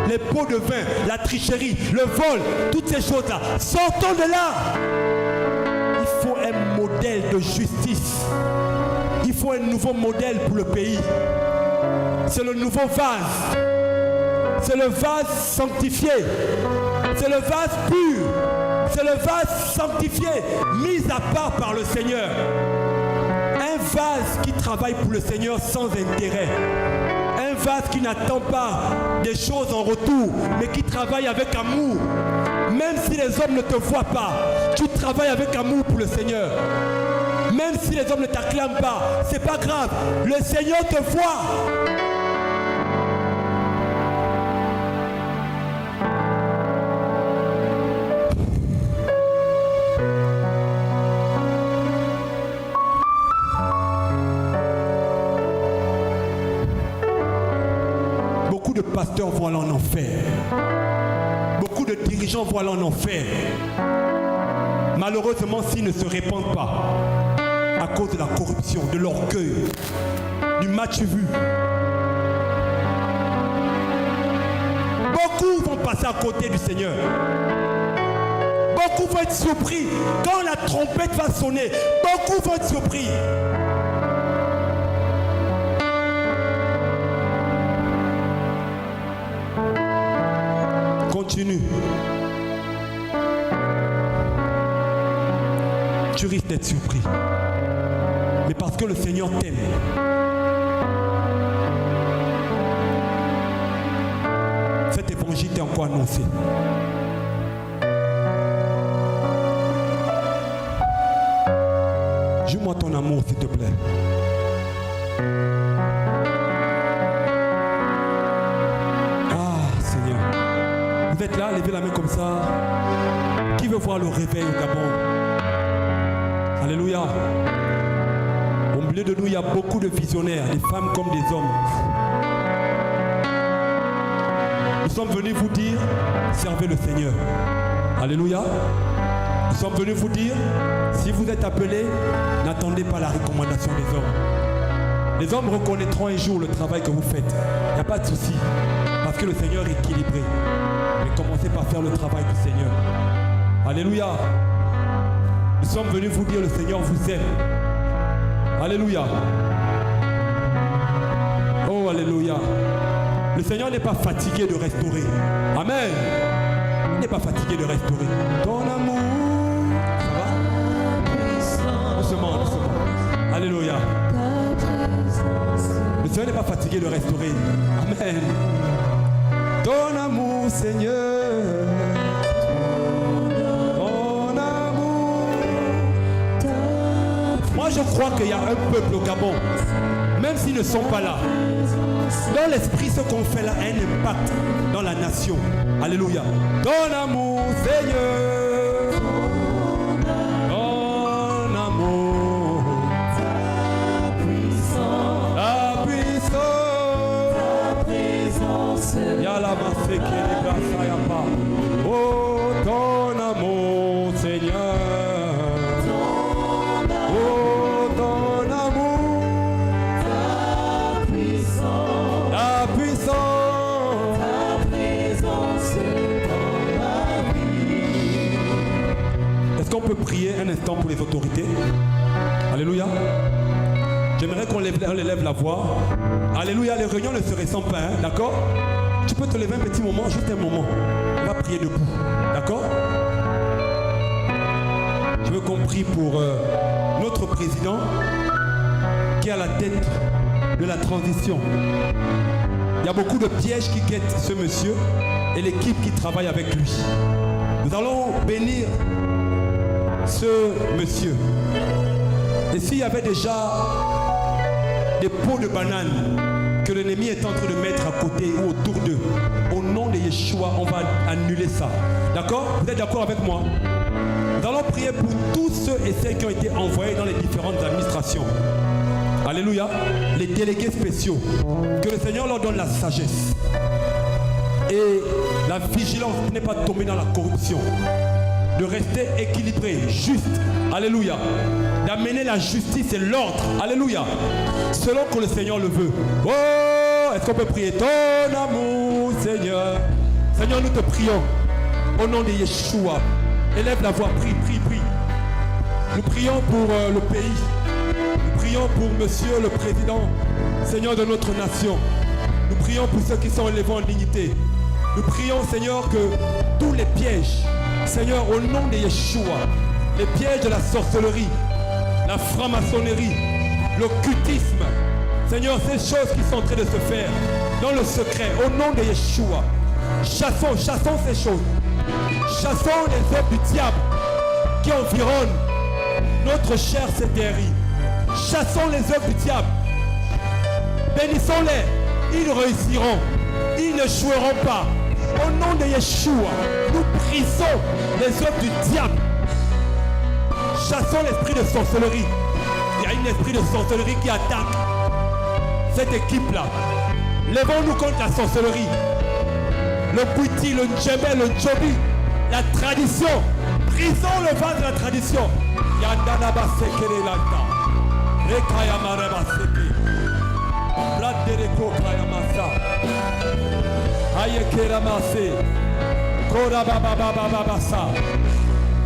Les pots de vin, la tricherie, le vol, toutes ces choses-là. Sortons de là. Il faut un modèle de justice. Il faut un nouveau modèle pour le pays. C'est le nouveau vase. C'est le vase sanctifié. C'est le vase pur. C'est le vase sanctifié, mis à part par le Seigneur. Un vase qui travaille pour le Seigneur sans intérêt. Un vase qui n'attend pas des choses en retour, mais qui travaille avec amour. Même si les hommes ne te voient pas, tu travailles avec amour pour le Seigneur. Même si les hommes ne t'acclament pas, c'est pas grave. Le Seigneur te voit. Beaucoup de pasteurs vont aller en enfer. Beaucoup de dirigeants vont aller en enfer. Malheureusement, s'ils ne se répandent pas, à cause de la corruption, de l'orgueil, du match vu. Beaucoup vont passer à côté du Seigneur. Beaucoup vont être surpris quand la trompette va sonner. Beaucoup vont être surpris. Continue. Tu risques d'être surpris. Mais parce que le Seigneur t'aime. Cet évangile t'est encore annoncé. Joue-moi ton amour, s'il te plaît. Ah, Seigneur. Vous êtes là, levez la main comme ça. Qui veut voir le réveil au Gabon? Alléluia. Au milieu de nous, il y a beaucoup de visionnaires, des femmes comme des hommes. Nous sommes venus vous dire, servez le Seigneur. Alléluia. Nous sommes venus vous dire, si vous êtes appelés, n'attendez pas la recommandation des hommes. Les hommes reconnaîtront un jour le travail que vous faites. Il n'y a pas de souci, parce que le Seigneur est équilibré. Mais commencez par faire le travail du Seigneur. Alléluia. Nous sommes venus vous dire, le Seigneur vous aime. Alléluia. Oh, alléluia. Le Seigneur n'est pas fatigué de restaurer. Amen. Il n'est pas fatigué de restaurer. Ton amour. Ça va? Doucement, doucement. Alléluia. Le Seigneur n'est pas fatigué de restaurer. Amen. Ton amour, Seigneur. Ton amour. Moi, je crois qu'il y a un peuple au Gabon, même s'ils ne sont pas là. Dans l'esprit, ce qu'on fait là a un impact dans la nation. Alléluia. Ton amour, Seigneur. Ton amour. Ta puissance. Ta présence. Yala masse qui est grâce à Yapa. Oh, ton amour, Seigneur. Est-ce qu'on peut prier un instant pour les autorités? Alléluia. J'aimerais qu'on lève la voix. Alléluia, les réunions ne se ressemblent pas, hein? D'accord? Tu peux te lever un petit moment, juste un moment. On va prier debout, d'accord? Je veux qu'on prie pour notre président qui est à la tête de la transition. Il y a beaucoup de pièges qui guettent ce monsieur et l'équipe qui travaille avec lui. Nous allons bénir ce monsieur. Et s'il y avait déjà des pots de bananes que l'ennemi est en train de mettre à côté ou autour d'eux. Au nom de Yeshua, on va annuler ça. D'accord? Vous êtes d'accord avec moi? Nous allons prier pour tous ceux et celles qui ont été envoyés dans les différentes administrations. Alléluia. Les délégués spéciaux. Que le Seigneur leur donne la sagesse et la vigilance de ne pas tomber dans la corruption. De rester équilibré, juste. Alléluia. D'amener la justice et l'ordre. Alléluia. Selon que le Seigneur le veut. Oh, est-ce qu'on peut prier? Ton amour, Seigneur. Seigneur, nous te prions. Au nom de Yeshua. Élève la voix, prie, prie, prie. Nous prions pour le pays. Nous prions pour Monsieur le Président, Seigneur de notre nation. Nous prions pour ceux qui sont élevés en dignité. Nous prions, Seigneur, que tous les pièges, Seigneur, au nom de Yeshua, les pièges de la sorcellerie, la franc-maçonnerie, l'occultisme, Seigneur, ces choses qui sont en train de se faire dans le secret, au nom de Yeshua, chassons ces choses. Chassons les œuvres du diable qui environnent notre chère Cétérie. Chassons les œuvres du diable. Bénissons-les. Ils réussiront. Ils ne joueront pas. Au nom de Yeshua, nous brisons les œuvres du diable. Chassons l'esprit de sorcellerie. Il y a un esprit de sorcellerie qui attaque cette équipe-là. Lèvons-nous contre la sorcellerie. Le Bouti, le Ndjembe, le Djobi, la tradition. Brisons le vent de la tradition. Yandana Sekele Lanta. Rekayama Rebaseki. Bladereko Kayamasa. Ayekera Mase. Kora Baba Baba Babasa.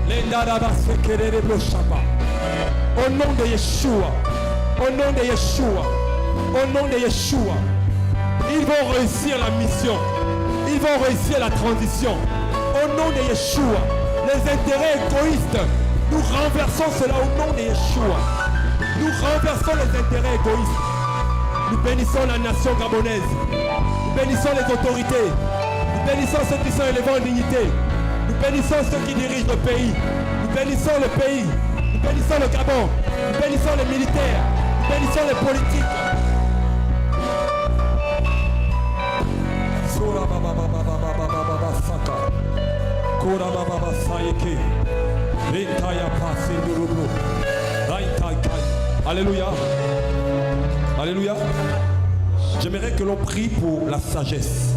Lendara Basekele Reblochapa. Au nom de Yeshua. Au nom de Yeshua. Au nom de Yeshua. Ils vont réussir la mission. Ils vont réussir la transition. Au nom de Yeshua, les intérêts égoïstes, nous renversons cela au nom de Yeshua. Nous renversons les intérêts égoïstes. Nous bénissons la nation gabonaise. Nous bénissons les autorités. Nous bénissons ceux qui sont élevés en dignité. Nous bénissons ceux qui dirigent le pays. Nous bénissons le pays. Nous bénissons le Gabon. Nous bénissons les militaires. Nous bénissons les politiques. Alléluia. Alléluia. J'aimerais que l'on prie pour la sagesse.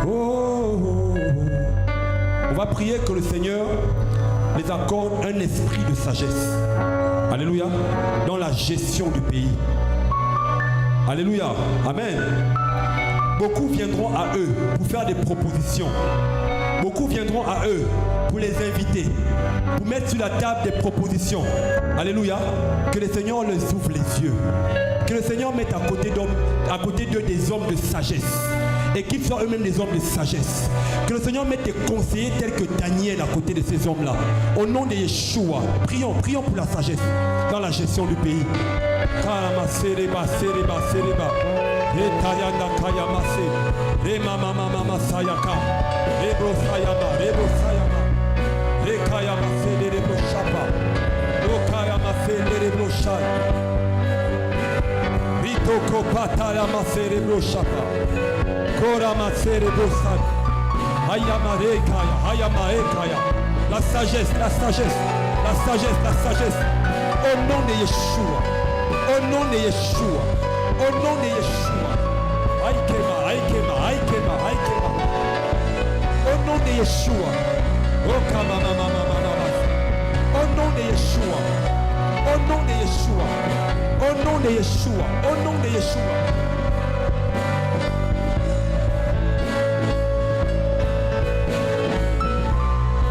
Oh. On va prier que le Seigneur les accorde un esprit de sagesse. Alléluia. Dans la gestion du pays. Alléluia. Amen. Beaucoup viendront à eux pour faire des propositions. Beaucoup viendront à eux pour les inviter, pour mettre sur la table des propositions. Alléluia. Que le Seigneur leur ouvre les yeux. Que le Seigneur mette à côté d'eux des hommes de sagesse. Et qu'ils soient eux-mêmes des hommes de sagesse. Que le Seigneur mette des conseillers tels que Daniel à côté de ces hommes-là. Au nom de Yeshua, prions pour la sagesse dans la gestion du pays. Karama sereba sereba sereba. Retayanda kayamase. Remama mama sayaka. Rebo sayama, rebo sayama. Rekayamase rebo shapa. Lokayamase rebo shaya. Ritoko patayamase rebo shapa. Koramase rebo shaya. Hayama rekaya, hayama rekaya. La sagesse, la sagesse, la sagesse, la sagesse. Au nom de Yeshua. Au nom de Yeshua. Au nom de Yeshua. Aikema, Aikema, Aikema, Aikema. Au nom de Yeshua. Okama mama mama. Au nom de Yeshua. Au nom de Yeshua. Au nom de Yeshua. Au nom de Yeshua.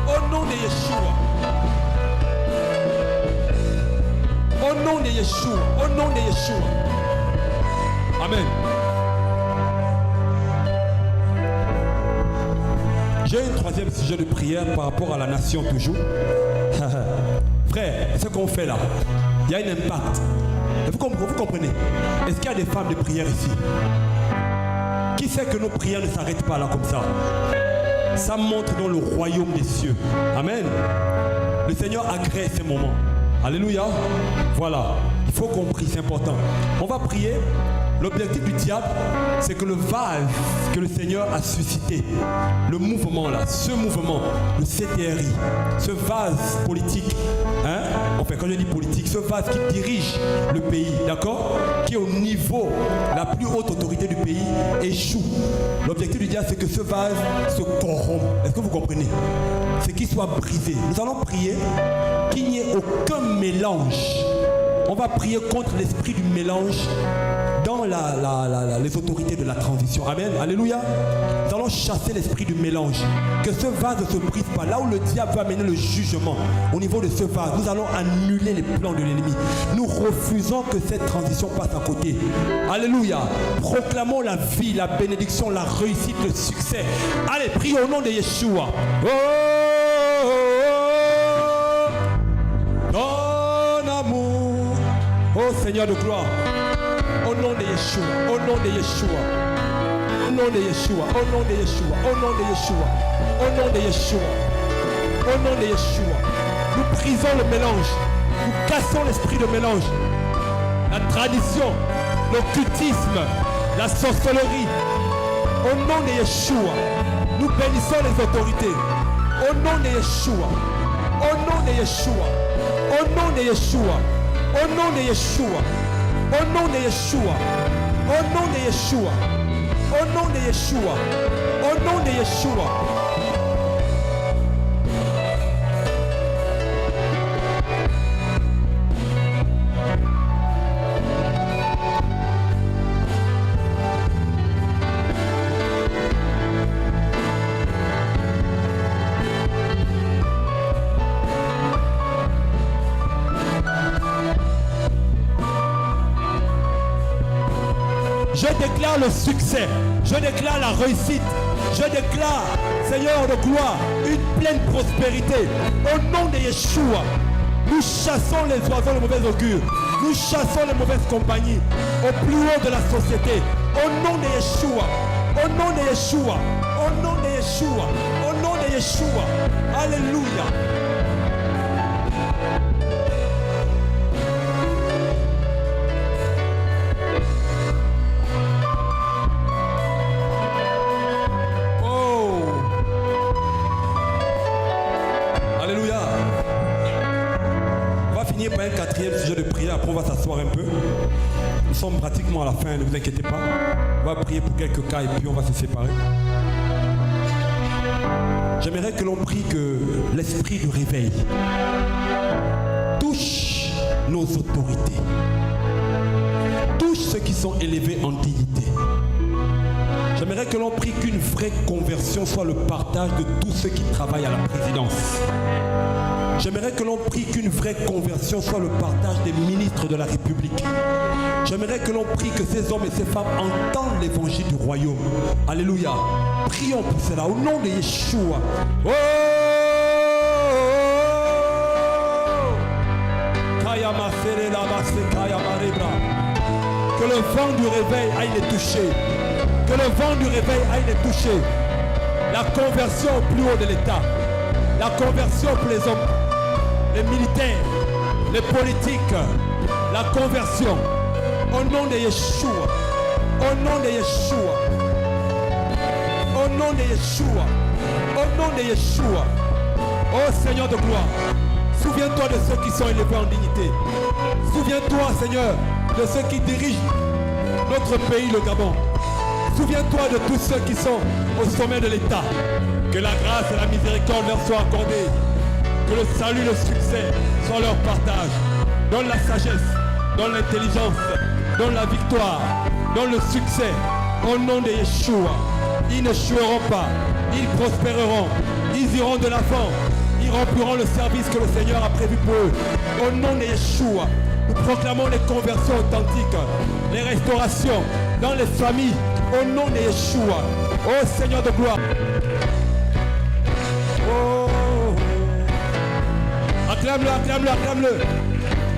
Au nom de Yeshua. Au nom de Yeshua. Au nom de Yeshua. Amen. J'ai un troisième sujet de prière par rapport à la nation toujours. Frère, ce qu'on fait là, il y a un impact. Vous comprenez? Est-ce qu'il y a des femmes de prière ici? Qui sait que nos prières ne s'arrêtent pas là comme ça? Ça montre dans le royaume des cieux. Amen. Le Seigneur agrée ces moments. Alléluia. Voilà. Il faut qu'on prie, c'est important. On va prier L'objectif du diable, c'est que le vase que le Seigneur a suscité, le mouvement là, ce mouvement, le CTRI, ce vase politique, enfin quand je dis politique, ce vase qui dirige le pays, d'accord, qui est au niveau, la plus haute autorité du pays, échoue. L'objectif du diable, c'est que ce vase se corrompe. Est-ce que vous comprenez? C'est qu'il soit brisé. Nous allons prier qu'il n'y ait aucun mélange. On va prier contre l'esprit du mélange dans les autorités de la transition. Amen. Alléluia. Nous allons chasser l'esprit du mélange. Que ce vase ne se brise pas. Là où le diable va amener le jugement, au niveau de ce vase, nous allons annuler les plans de l'ennemi. Nous refusons que cette transition passe à côté. Alléluia. Proclamons la vie, la bénédiction, la réussite, le succès. Allez, priez au nom de Yeshua. Ton amour, ô Seigneur de gloire. Au nom de Yeshua, au nom de Yeshua, au nom de Yeshua, au nom de Yeshua, au nom de Yeshua, au nom de Yeshua, au nom de Yeshua. Nous brisons le mélange, nous cassons l'esprit de mélange, la tradition, l'occultisme, la sorcellerie. Au nom de Yeshua, nous bénissons les autorités. Au nom de Yeshua, au nom de Yeshua, au nom de Yeshua, au nom de Yeshua. Au nom de Yeshua, au nom de Yeshua, au nom de Yeshua, au nom de Yeshua. Je déclare le succès, je déclare la réussite, je déclare, Seigneur de gloire, une pleine prospérité. Au nom de Yeshua, nous chassons les oiseaux de mauvais augure, nous chassons les mauvaises compagnies au plus haut de la société. Au nom de Yeshua, au nom de Yeshua, au nom de Yeshua, au nom de Yeshua. Alléluia. Par un quatrième sujet de prière, après on va s'asseoir un peu. Nous sommes pratiquement à la fin, ne vous inquiétez pas. On va prier pour quelques cas et puis on va se séparer. J'aimerais que l'on prie que l'esprit du réveil touche nos autorités, touche ceux qui sont élevés en dignité. J'aimerais que l'on prie qu'une vraie conversion soit le partage de tous ceux qui travaillent à la présidence. J'aimerais que l'on prie qu'une vraie conversion soit le partage des ministres de la République. J'aimerais que l'on prie que ces hommes et ces femmes entendent l'évangile du royaume. Alléluia. Prions pour cela au nom de Yeshua. Oh! Que le vent du réveil aille les toucher. Que le vent du réveil aille les toucher. La conversion au plus haut de l'État. La conversion pour les hommes, les militaires, les politiques, la conversion au nom de Yeshua, au nom de Yeshua, au nom de Yeshua, au nom de Yeshua. Oh Seigneur de gloire, souviens-toi de ceux qui sont élevés en dignité. Souviens-toi, Seigneur, de ceux qui dirigent notre pays, le Gabon. Souviens-toi de tous ceux qui sont au sommet de l'État. Que la grâce et la miséricorde leur soient accordées. Que le salut, le succès soient leur partage. Donne la sagesse, donne l'intelligence, donne la victoire, donne le succès. Au nom de Yeshua, ils ne chueront pas, ils prospéreront, ils iront de l'avant, ils rempliront le service que le Seigneur a prévu pour eux. Au nom de Yeshua, nous proclamons les conversions authentiques, les restaurations dans les familles. Au nom de Yeshua, ô Seigneur de gloire. Oh. Acclame-le, acclame-le, acclame-le.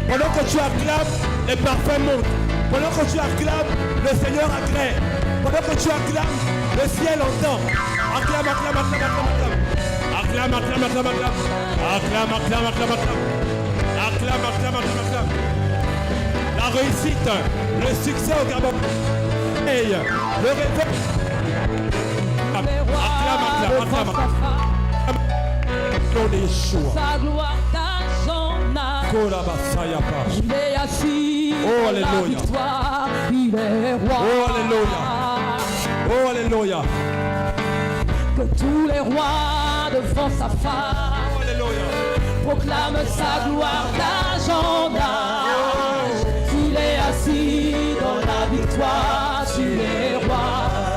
Pendant que tu acclames, les parfums montent. Pendant que tu acclames, le Seigneur acclame. Pendant que tu acclames, le ciel entend. Acclame, acclame, acclame, acclame, acclame. Acclame, acclame, acclame, acclame. Acclame, acclame, acclame, acclame. Acclame, acclame, acclame, acclame. La la réussite, le succès au Gabon. Hey, le réveil. Acclame. Sa gloire d'Ajana. Il est assis Oh, dans la alléluia. victoire. Il est roi. Oh, alléluia. Oh, alléluia. Que tous les rois devant sa face Oh, alléluia. proclament sa gloire d'Ajana. Il est assis dans la victoire. Il est roi.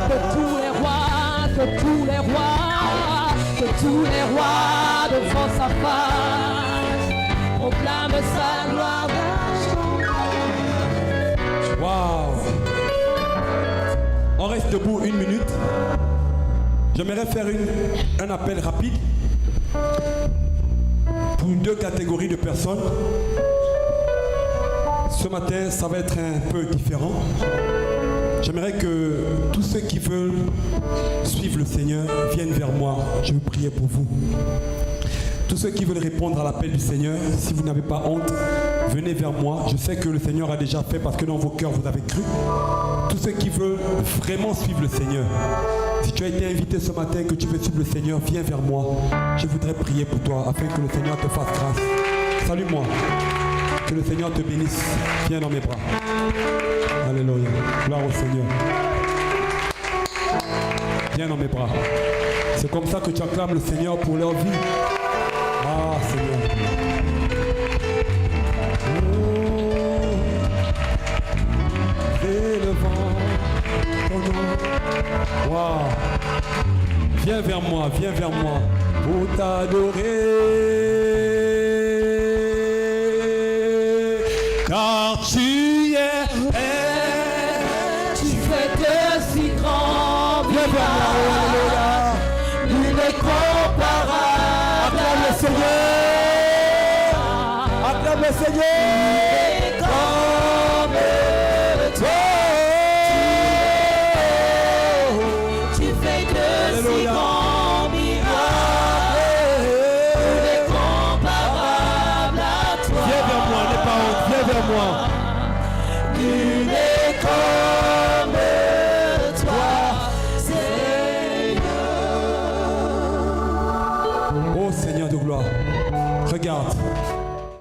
Que tous les rois, que tous les rois, que tous les rois devant sa face proclament sa gloire d'Ajana. Waouh. On reste debout une minute. J'aimerais faire un appel rapide pour deux catégories de personnes. Ce matin, ça va être un peu différent. J'aimerais que tous ceux qui veulent suivre le Seigneur viennent vers moi. Je veux prier pour vous. Tous ceux qui veulent répondre à l'appel du Seigneur, si vous n'avez pas honte, venez vers moi. Je sais que le Seigneur a déjà fait parce que dans vos cœurs, vous avez cru. Tous ceux qui veulent vraiment suivre le Seigneur, si tu as été invité ce matin, que tu veux suivre le Seigneur, viens vers moi. Je voudrais prier pour toi afin que le Seigneur te fasse grâce. Salue-moi. Que le Seigneur te bénisse. Viens dans mes bras. Alléluia. Gloire au Seigneur. Viens dans mes bras. C'est comme ça que tu acclames le Seigneur pour leur vie. Ah, Seigneur. Élevant ton nom. Wow. Viens vers moi pour t'adorer. Car tu es, Tu fais de si grands viens vers moi, miracles, alléluia. l'incomparable. Acclame le Seigneur. Acclame le Seigneur. Comme toi, tu fais de si Alléluia. grands miracles, l'incomparable à toi. Viens vers moi, n'aie pas honte, viens vers moi. Nul n'est